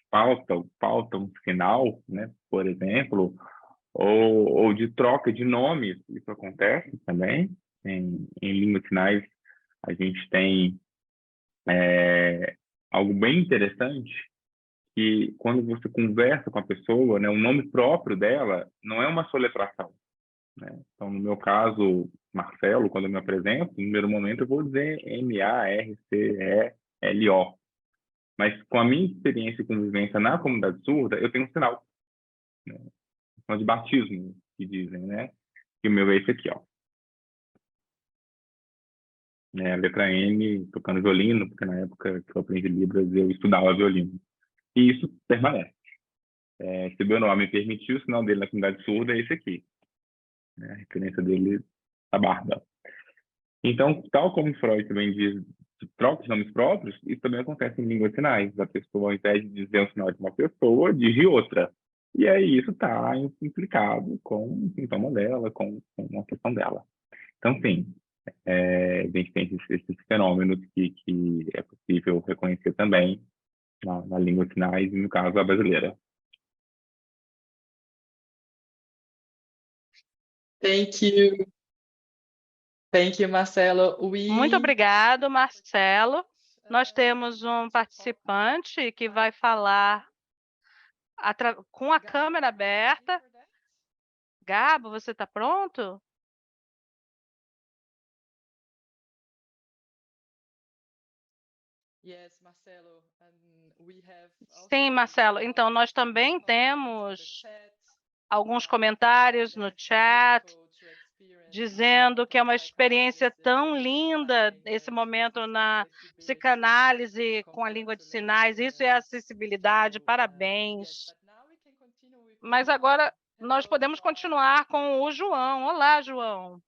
falta um sinal, né, por exemplo, ou de troca de nomes, isso acontece também. Em língua de sinais, a gente tem algo bem interessante, que quando você conversa com a pessoa, né, o nome próprio dela não é uma soletração, né? Então, no meu caso, Marcelo, quando eu me apresento, no primeiro momento eu vou dizer M-A-R-C-E-L-O. Mas com a minha experiência e convivência na comunidade surda, eu tenho um sinal, né? Um de batismo, que dizem, né? E o meu é esse aqui, ó. A letra N, tocando violino, porque na época que eu aprendi Libras, eu estudava violino. E isso permanece. Se o Benoit me permitiu, o sinal dele na comunidade surda é esse aqui. A referência dele, a barba. Então, tal como Freud também diz de troca de nomes próprios, isso também acontece em línguas de sinais. A pessoa, ao invés de dizer um sinal de uma pessoa, diz de outra. E aí isso está implicado com o sintoma dela, com a questão dela. Então, sim, a gente tem esses fenômenos que é possível reconhecer também na língua de sinais, e no caso a brasileira. Thank you. Thank you, Marcelo. Muito obrigado, Marcelo. Nós temos um participante que vai falar com a câmera aberta. Gabo, você está pronto? Sim, Marcelo. Então, nós também temos alguns comentários no chat dizendo que é uma experiência tão linda esse momento na psicanálise com a língua de sinais. Isso é acessibilidade, parabéns. Mas agora nós podemos continuar com o João. Olá, João.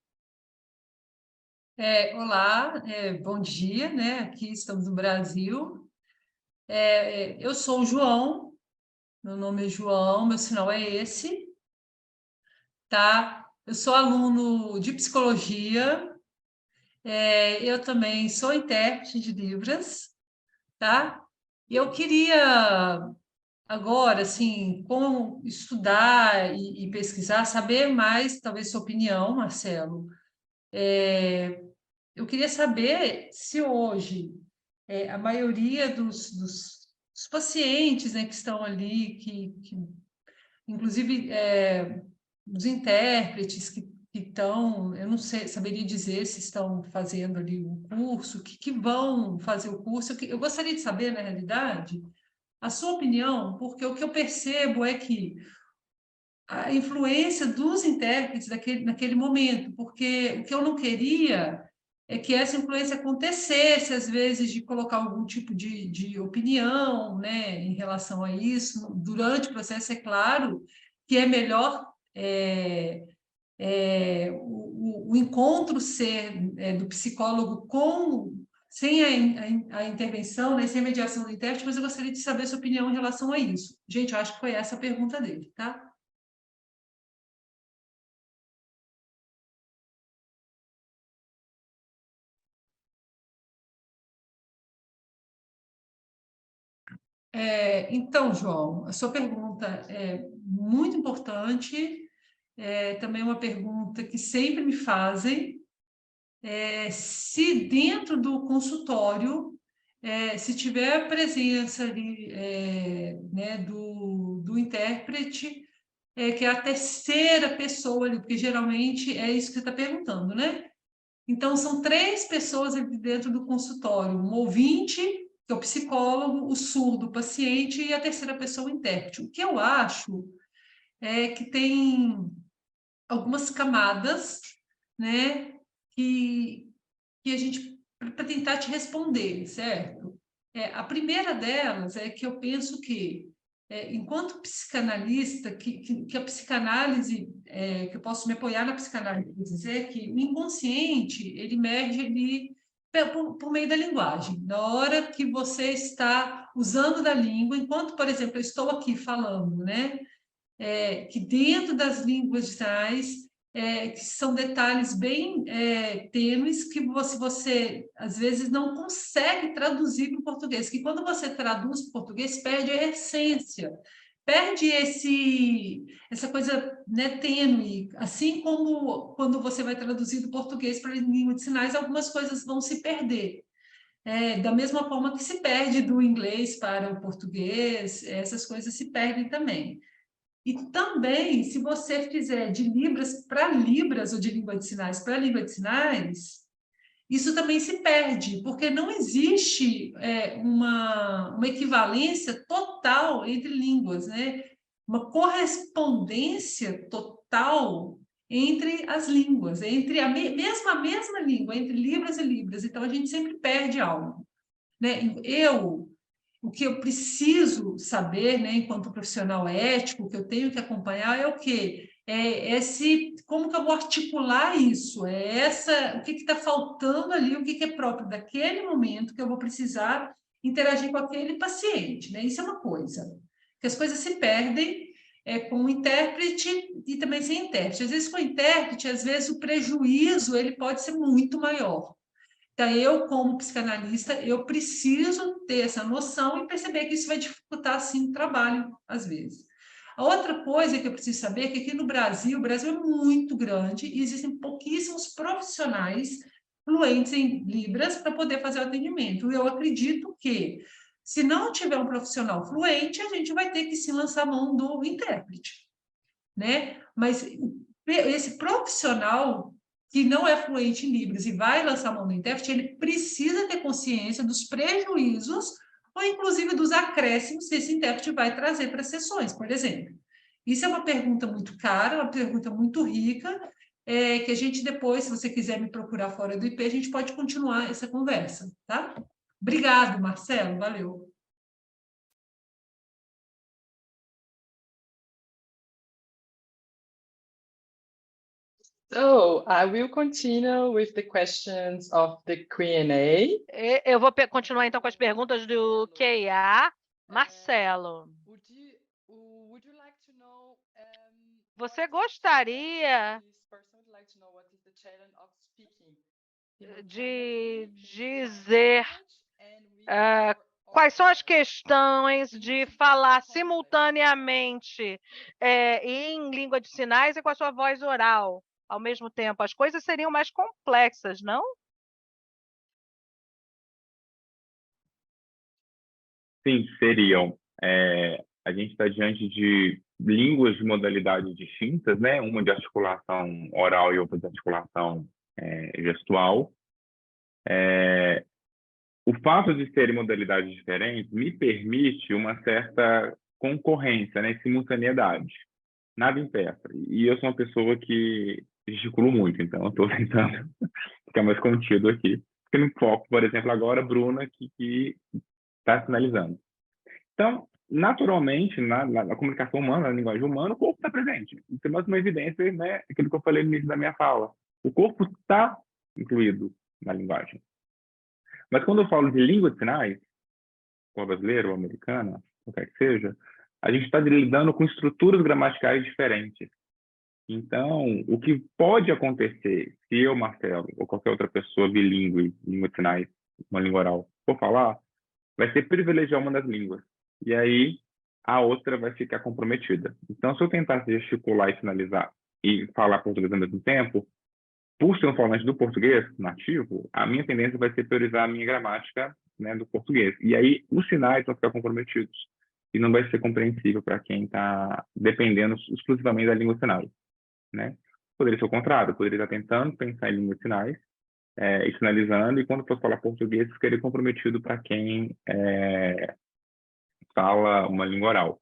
Olá, bom dia, né? Aqui estamos no Brasil. Eu sou o João, meu nome é João, meu sinal é esse, tá? Eu sou aluno de psicologia, eu também sou intérprete de Libras, tá? E eu queria agora, assim, como estudar e pesquisar, saber mais, talvez, sua opinião, Marcelo. Eu queria saber se hoje a maioria dos pacientes, né, que estão ali, inclusive os intérpretes que estão, eu não sei, saberia dizer se estão fazendo ali o curso, que vão fazer o curso. Eu gostaria de saber, na realidade, a sua opinião, porque o que eu percebo é que a influência dos intérpretes naquele momento, porque o que eu não queria é que essa influência acontecesse, às vezes, de colocar algum tipo de opinião, né, em relação a isso. Durante o processo, é claro que é melhor o encontro ser do psicólogo sem a intervenção, né, sem a mediação do intérprete, mas eu gostaria de saber a sua opinião em relação a isso. Gente, eu acho que foi essa a pergunta dele, tá? Então, João, a sua pergunta é muito importante, também uma pergunta que sempre me fazem, se dentro do consultório, se tiver a presença ali, né, do intérprete, que é a terceira pessoa ali, porque geralmente é isso que você está perguntando, né? Então, são 3 pessoas ali dentro do consultório, um ouvinte, que é o psicólogo, o surdo, o paciente, e a terceira pessoa, o intérprete. O que eu acho é que tem algumas camadas, né, que a gente, para tentar te responder, certo? A primeira delas é que eu penso que, enquanto psicanalista, que a psicanálise, que eu posso me apoiar na psicanálise, dizer que o inconsciente, ele emerge ali por meio da linguagem. Na hora que você está usando da língua, enquanto, por exemplo, eu estou aqui falando, né, que dentro das línguas de sinais, que são detalhes bem tênues que você, às vezes, não consegue traduzir para o português, que quando você traduz para o português, perde a essência, perde essa coisa, né, tênue, assim como quando você vai traduzir do português para a língua de sinais, algumas coisas vão se perder. Da mesma forma que se perde do inglês para o português, essas coisas se perdem também. E também, se você fizer de Libras para Libras ou de língua de sinais para língua de sinais, isso também se perde, porque não existe uma equivalência total entre línguas, né? Uma correspondência total entre as línguas, entre a mesma língua, entre Libras e Libras. Então, a gente sempre perde algo, né? O que eu preciso saber, né, enquanto profissional ético, que eu tenho que acompanhar, é o quê? Como que eu vou articular isso? O que está faltando ali, o que é próprio daquele momento que eu vou precisar interagir com aquele paciente, né? Isso é uma coisa. Que as coisas se perdem com intérprete e também sem intérprete. Às vezes, com intérprete, às vezes o prejuízo ele pode ser muito maior. Então, eu, como psicanalista, eu preciso ter essa noção e perceber que isso vai dificultar, sim, o trabalho, às vezes. A outra coisa que eu preciso saber é que aqui no Brasil, o Brasil é muito grande e existem pouquíssimos profissionais fluentes em Libras para poder fazer o atendimento. Eu acredito que, se não tiver um profissional fluente, a gente vai ter que se lançar a mão do intérprete, né? Mas esse profissional que não é fluente em Libras e vai lançar a mão do intérprete, ele precisa ter consciência dos prejuízos ou, inclusive, dos acréscimos que esse intérprete vai trazer para as sessões, por exemplo. Isso é uma pergunta muito cara, uma pergunta muito rica, que a gente depois, se você quiser me procurar fora do IP, a gente pode continuar essa conversa, tá? Obrigado, Marcelo, valeu. So I will continue with the questions of the Q&A. Eu vou continuar, então, com as perguntas do QA. Marcelo, você gostaria de dizer quais são as questões de falar simultaneamente em língua de sinais e com a sua voz oral ao mesmo tempo? As coisas seriam mais complexas, não? Sim, seriam. A gente está diante de línguas de modalidades distintas, né? Uma de articulação oral e outra de articulação gestual. O fato de serem modalidades diferentes me permite uma certa concorrência, né? Simultaneidade. Nada impeça. E eu sou uma pessoa que gesticulo muito, então eu estou tentando ficar mais contido aqui. Porque me foco, por exemplo, agora, Bruna, que está sinalizando. Então, naturalmente, na comunicação humana, na linguagem humana, o corpo está presente. Tem mais uma evidência, né? Aquilo que eu falei no início da minha fala. O corpo está incluído na linguagem. Mas quando eu falo de língua de sinais, ou brasileira ou americana, qualquer que seja, a gente está lidando com estruturas gramaticais diferentes. Então, o que pode acontecer se eu, Marcelo, ou qualquer outra pessoa bilíngue, língua de sinais, uma língua oral, for falar, vai ser privilegiar uma das línguas. E aí, a outra vai ficar comprometida. Então, se eu tentar gesticular e sinalizar e falar português ao mesmo tempo, por ser um falante do português nativo, a minha tendência vai ser priorizar a minha gramática, né, do português. E aí, os sinais vão ficar comprometidos. E não vai ser compreensível para quem está dependendo exclusivamente da língua de sinais, né? Poderia ser o contrário, poderia estar tentando pensar em língua de sinais, e sinalizando, e quando for falar português, ficaria comprometido para quem fala uma língua oral.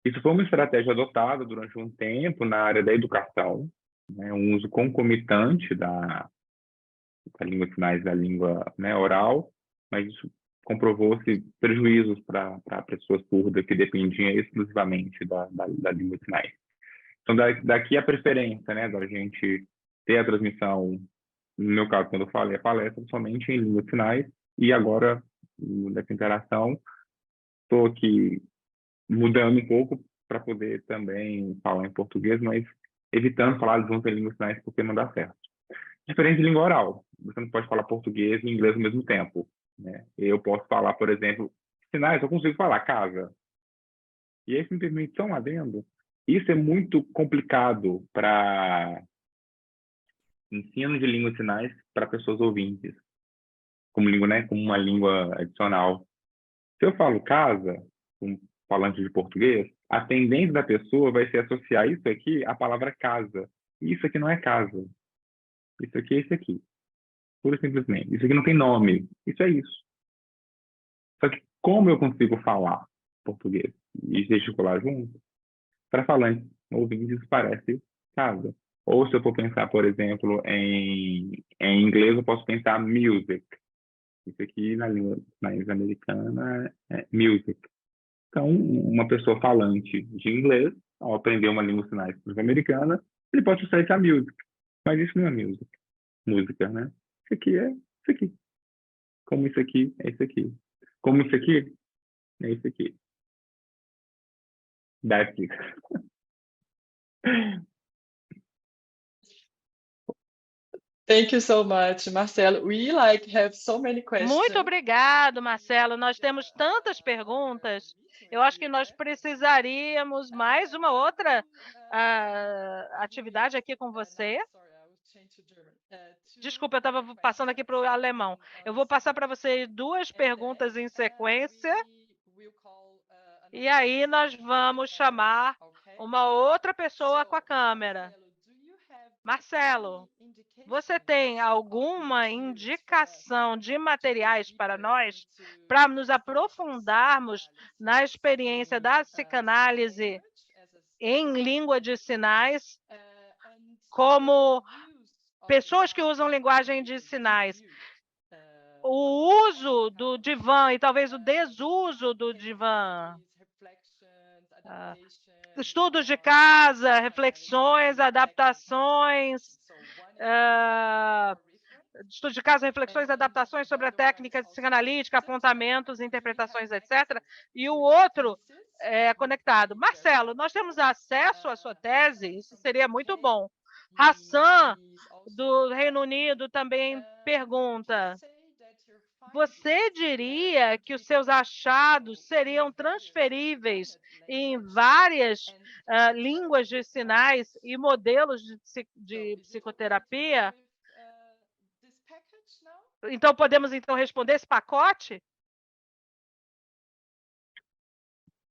Isso foi uma estratégia adotada durante um tempo na área da educação, né, um uso concomitante da língua de sinais da língua, né, oral, mas isso comprovou-se prejuízos para pessoas surdas que dependiam exclusivamente da língua de sinais. Então, daqui a preferência, né, da gente ter a transmissão, no meu caso, quando eu falei a palestra, somente em língua de sinais, e agora, nessa interação, estou aqui mudando um pouco para poder também falar em português, mas evitando falar junto em língua de sinais porque não dá certo. Diferente de língua oral, você não pode falar português e inglês ao mesmo tempo, né? Eu posso falar, por exemplo, sinais, eu consigo falar casa. E aí, se me permite só um adendo, isso é muito complicado para ensino de língua de sinais para pessoas ouvintes, como língua, né, como uma língua adicional. Se eu falo casa, um falante de português, a tendência da pessoa vai ser associar isso aqui à palavra casa. E isso aqui não é casa. Isso aqui é isso aqui. Pura e simplesmente. Isso aqui não tem nome. Isso é isso. Só que como eu consigo falar português e gesticular junto, para falantes ouvintes isso parece casa. Ou se eu for pensar, por exemplo, em inglês, eu posso pensar music. Isso aqui na língua americana é music. Então, uma pessoa falante de inglês, ao aprender uma língua de sinais americana, ele pode usar isso a music. Mas isso não é music. Música, né? Isso aqui é isso aqui. Como isso aqui é isso aqui. Como isso aqui é isso aqui. That's it. Thank you so much, Marcelo. We have so many questions. Muito obrigado, Marcelo. Nós temos tantas perguntas. Eu acho que nós precisaríamos mais uma outra atividade aqui com você. Desculpa, eu estava passando aqui para o alemão. Eu vou passar para você 2 perguntas em sequência. E aí nós vamos chamar uma outra pessoa com a câmera. Marcelo, você tem alguma indicação de materiais para nós, para nos aprofundarmos na experiência da psicanálise em língua de sinais, como pessoas que usam linguagem de sinais? O uso do divã e talvez o desuso do divã. Estudos de casa, reflexões, adaptações, estudos de caso, reflexões, adaptações sobre a técnica psicanalítica, apontamentos, interpretações, etc. E o outro é conectado. Marcelo, nós temos acesso à sua tese? Isso seria muito bom. Hassan, do Reino Unido, também pergunta: você diria que os seus achados seriam transferíveis em várias línguas de sinais e modelos de psicoterapia? Então, podemos responder esse pacote?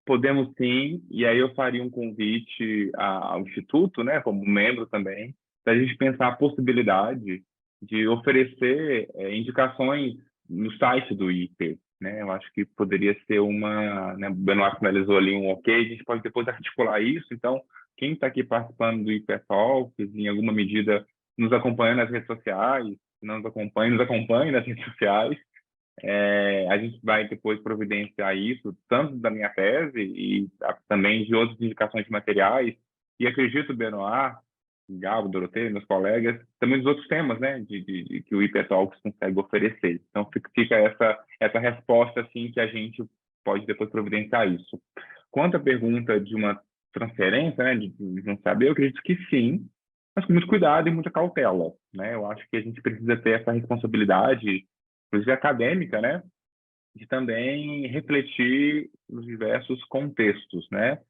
Podemos sim, e aí eu faria um convite ao Instituto, né, como membro também, para a gente pensar a possibilidade de oferecer indicações no site do IP, né? Eu acho que poderia ser uma, né, o Benoit finalizou ali um ok, a gente pode depois articular isso. Então, quem está aqui participando do IP Talks, em alguma medida nos acompanha nas redes sociais, se não nos acompanhe nas redes sociais. A gente vai depois providenciar isso, tanto da minha tese e também de outras indicações de materiais. E acredito, Benoit, Gabo, Doroteia, meus colegas, também dos outros temas, né, que o IP Talks consegue oferecer. Então, fica essa resposta, assim, que a gente pode depois providenciar isso. Quanto à pergunta de uma transferência, né, de não saber, eu acredito que sim, mas com muito cuidado e muita cautela, né? Eu acho que a gente precisa ter essa responsabilidade, inclusive acadêmica, né, de também refletir nos diversos contextos, né?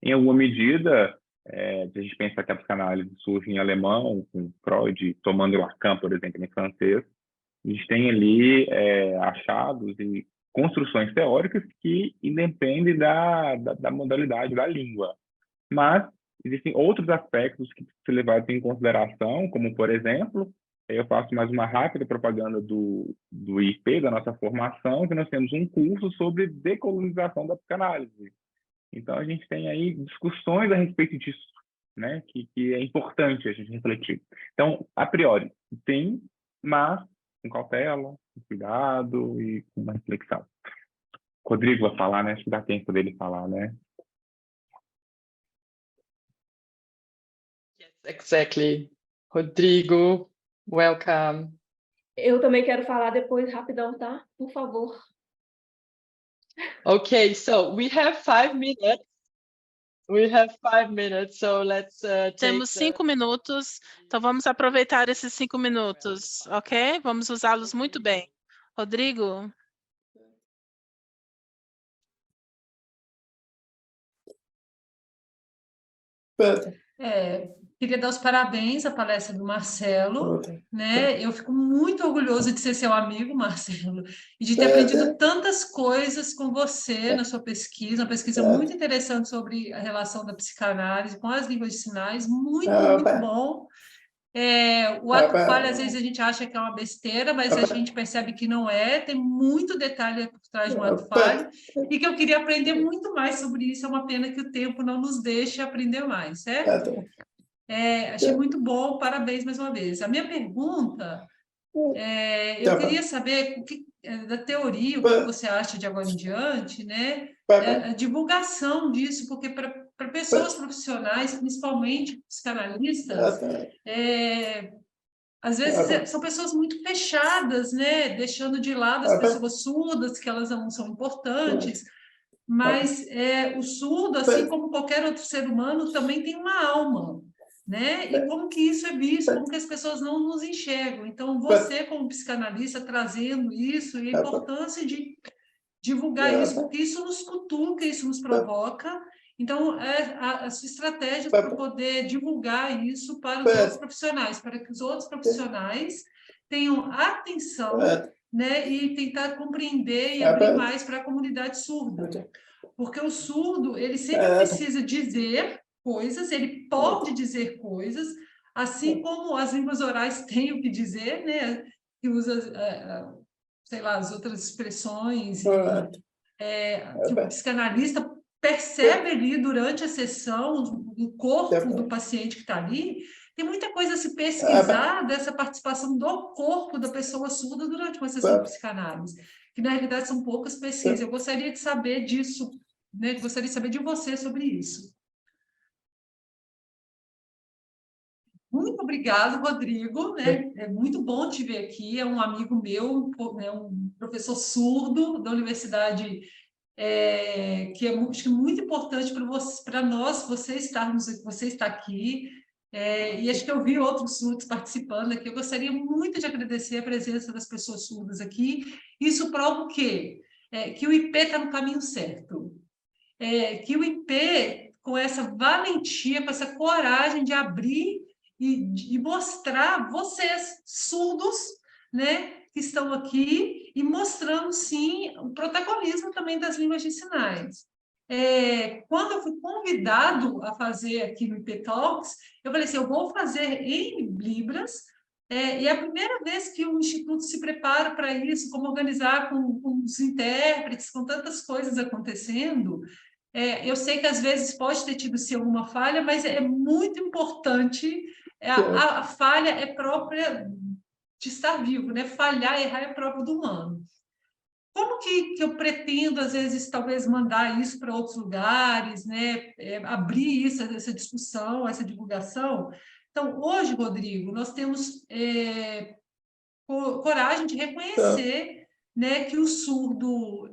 Em alguma medida, se a gente pensa que a psicanálise surge em alemão, com Freud tomando Lacan, por exemplo, em francês, a gente tem ali achados e construções teóricas que independem da modalidade da língua. Mas existem outros aspectos que precisam ser levados em consideração, como, por exemplo, eu faço mais uma rápida propaganda do IP, da nossa formação, que nós temos um curso sobre decolonização da psicanálise. Então, a gente tem aí discussões a respeito disso, né? Que é importante a gente refletir. Então, a priori, sim, mas com cautela, com cuidado e com uma reflexão. O Rodrigo vai falar, né? Acho que dá tempo dele falar, né? Yes, exactly. Rodrigo, welcome. Eu também quero falar depois, rapidão, tá? Por favor. Okay, so we have 5 minutes. So let's Temos 5 minutos, então vamos aproveitar esses 5 minutos, ok? Vamos usá-los muito bem. Rodrigo? Queria dar os parabéns à palestra do Marcelo, né? Eu fico muito orgulhoso de ser seu amigo, Marcelo, e de ter aprendido tantas coisas com você na sua pesquisa, uma pesquisa muito interessante sobre a relação da psicanálise com as línguas de sinais, muito bom. O ato falho, às vezes a gente acha que é uma besteira, mas a gente percebe que não é, tem muito detalhe por trás do ato falho, e que eu queria aprender muito mais sobre isso. É uma pena que o tempo não nos deixe aprender mais, certo? Achei muito bom, parabéns mais uma vez. A minha pergunta, eu queria saber da teoria, o que você acha de agora em diante, né? A divulgação disso, porque para pessoas profissionais, principalmente psicanalistas, às vezes são pessoas muito fechadas, né? Deixando de lado as pessoas surdas, que elas não são importantes. mas o surdo, assim como qualquer outro ser humano, também tem uma alma, né? E como que isso é visto, como que as pessoas não nos enxergam. Então, você, como psicanalista, trazendo isso, e a importância de divulgar isso, porque isso nos cutuca, isso nos provoca. Então, a sua estratégia para poder divulgar isso para os outros profissionais, para que os outros profissionais tenham atenção, né, e tentar compreender e abrir mais para a comunidade surda. Porque o surdo, ele sempre precisa dizer coisas, ele pode dizer coisas, assim como as línguas orais têm o que dizer, né, que usa, sei lá, as outras expressões, que o psicanalista percebe ali durante a sessão, o corpo do paciente que está ali. Tem muita coisa a se pesquisar dessa participação do corpo da pessoa surda durante uma sessão de psicanálise, que na realidade são poucas pesquisas. Eu gostaria de saber disso, né? Gostaria de saber de você sobre isso. Muito obrigado, Rodrigo, né? É muito bom te ver aqui. É um amigo meu, né? Um professor surdo da universidade, que acho que é muito importante para nós, você está aqui. E acho que eu vi outros surdos participando aqui. Eu gostaria muito de agradecer a presença das pessoas surdas aqui. Isso prova o quê? Que o IP está no caminho certo. Que o IP, com essa valentia, com essa coragem de abrir e mostrar vocês, surdos, né, que estão aqui, e mostrando, sim, o protagonismo também das línguas de sinais. Quando eu fui convidado a fazer aqui no IP Talks, eu falei assim, eu vou fazer em Libras, e é a primeira vez que o Instituto se prepara para isso, como organizar com os intérpretes, com tantas coisas acontecendo. Eu sei que às vezes pode ter tido sim alguma falha, mas é muito importante. A falha é própria de estar vivo, né? Falhar, errar é próprio do humano. Como que eu pretendo, às vezes, talvez mandar isso para outros lugares, né? Abrir isso, essa discussão, essa divulgação? Então, hoje, Rodrigo, nós temos coragem de reconhecer, né, que o surdo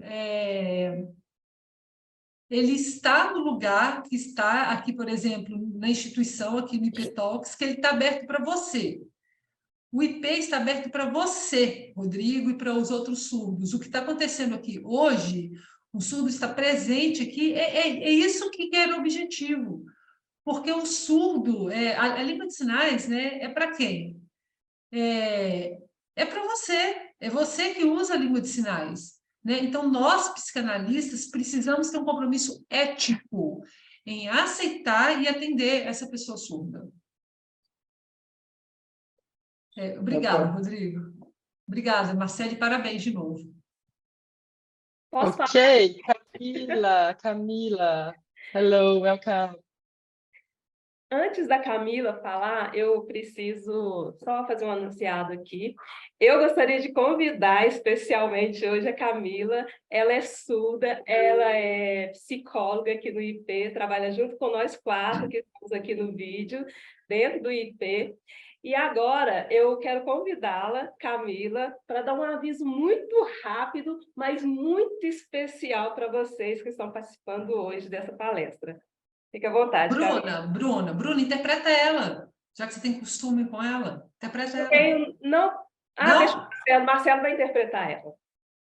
ele está no lugar que está aqui, por exemplo, na instituição, aqui no IP Talks, que ele está aberto para você. O IP está aberto para você, Rodrigo, e para os outros surdos. O que está acontecendo aqui hoje, o surdo está presente aqui, é isso que era o objetivo. Porque o surdo, a língua de sinais, né, é para quem? É para você, é você que usa a língua de sinais. Né? Então, nós, psicanalistas, precisamos ter um compromisso ético em aceitar e atender essa pessoa surda. Obrigada, Rodrigo. Obrigada, Marcele, parabéns de novo. Posso falar? Okay, Camila. Hello, welcome. Antes da Camila falar, eu preciso só fazer um anunciado aqui. Eu gostaria de convidar especialmente hoje a Camila. Ela é surda, ela é psicóloga aqui no IP, trabalha junto com nós 4 que estamos aqui no vídeo, dentro do IP. E agora eu quero convidá-la, Camila, para dar um aviso muito rápido, mas muito especial para vocês que estão participando hoje dessa palestra. Fica à vontade, Camila. Bruna, interpreta ela, já que você tem costume com ela. Interpreta ela. Não? Não? Deixa o Marcelo vai interpretar ela.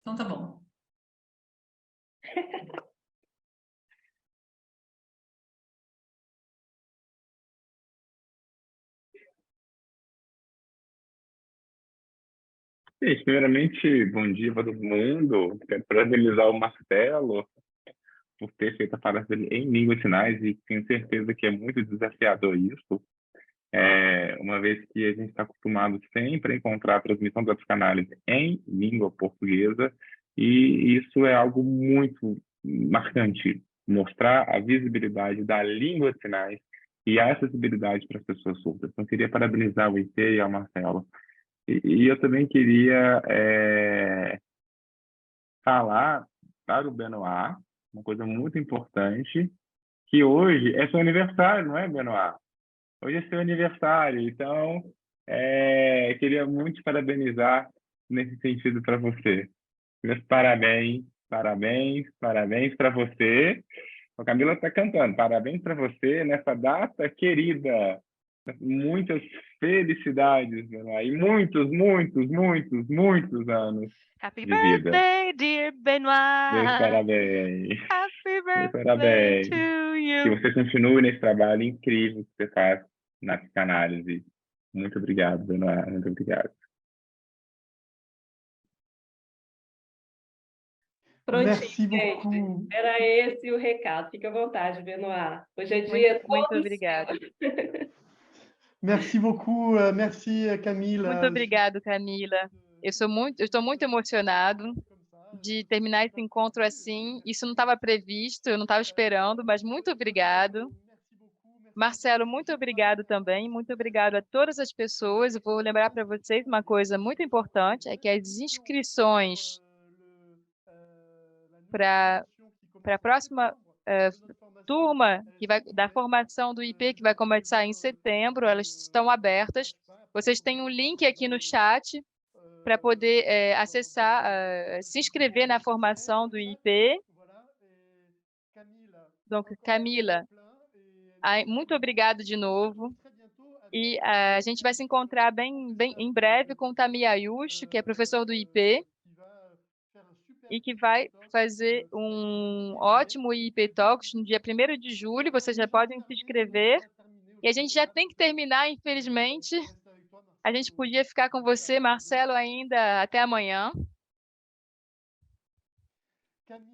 Então tá bom. Gente, primeiramente, bom dia para todo mundo. Quero parabenizar o Marcelo por ter feito a palestra em língua de sinais e tenho certeza que é muito desafiador isso, uma vez que a gente está acostumado sempre a encontrar a transmissão da psicanálise em língua portuguesa e isso é algo muito marcante, mostrar a visibilidade da língua de sinais e a acessibilidade para as pessoas surdas. Então, queria parabenizar o IT e ao Marcelo. E eu também queria falar para o Benoit uma coisa muito importante, que hoje é seu aniversário, não é, Benoit? Hoje é seu aniversário, então queria muito te parabenizar nesse sentido para você. Meus parabéns parabéns, parabéns para você. A Camila está cantando, parabéns para você nessa data querida. Muitas felicidades, Benoit, e muitos, muitos, muitos, muitos anos Happy de vida. birthday, dear Meus Benoit. parabéns. Happy Meus birthday parabéns. to Que you. você continue nesse trabalho incrível que você faz na psicanálise. Muito obrigado, Benoit. Muito obrigado. Prontinho, Merci gente. beaucoup. Era esse o recado. Fica à vontade, Benoit. Hoje é dia Muito todo obrigada. seu. Merci beaucoup. Merci, Camille. Muito obrigado, Camila. Eu estou muito emocionado de terminar esse encontro assim. Isso não estava previsto, eu não estava esperando, mas muito obrigado. Marcelo, muito obrigado também. Muito obrigado a todas as pessoas. Eu vou lembrar para vocês uma coisa muito importante, é que as inscrições para a próxima turma da formação do IP, que vai começar em setembro, elas estão abertas. Vocês têm um link aqui no chat para poder acessar, se inscrever na formação do IP. Então, Camila, muito obrigado de novo. E a gente vai se encontrar bem em breve com o Tamir Ayush, que é professor do IP, e que vai fazer um ótimo IP Talks no dia 1º de julho. Vocês já podem se inscrever. E a gente já tem que terminar, infelizmente. A gente podia ficar com você, Marcelo, ainda até amanhã.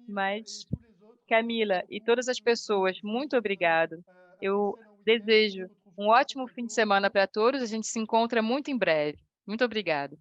Mas, Camila e todas as pessoas, muito obrigado. Eu desejo um ótimo fim de semana para todos. A gente se encontra muito em breve. Muito obrigada.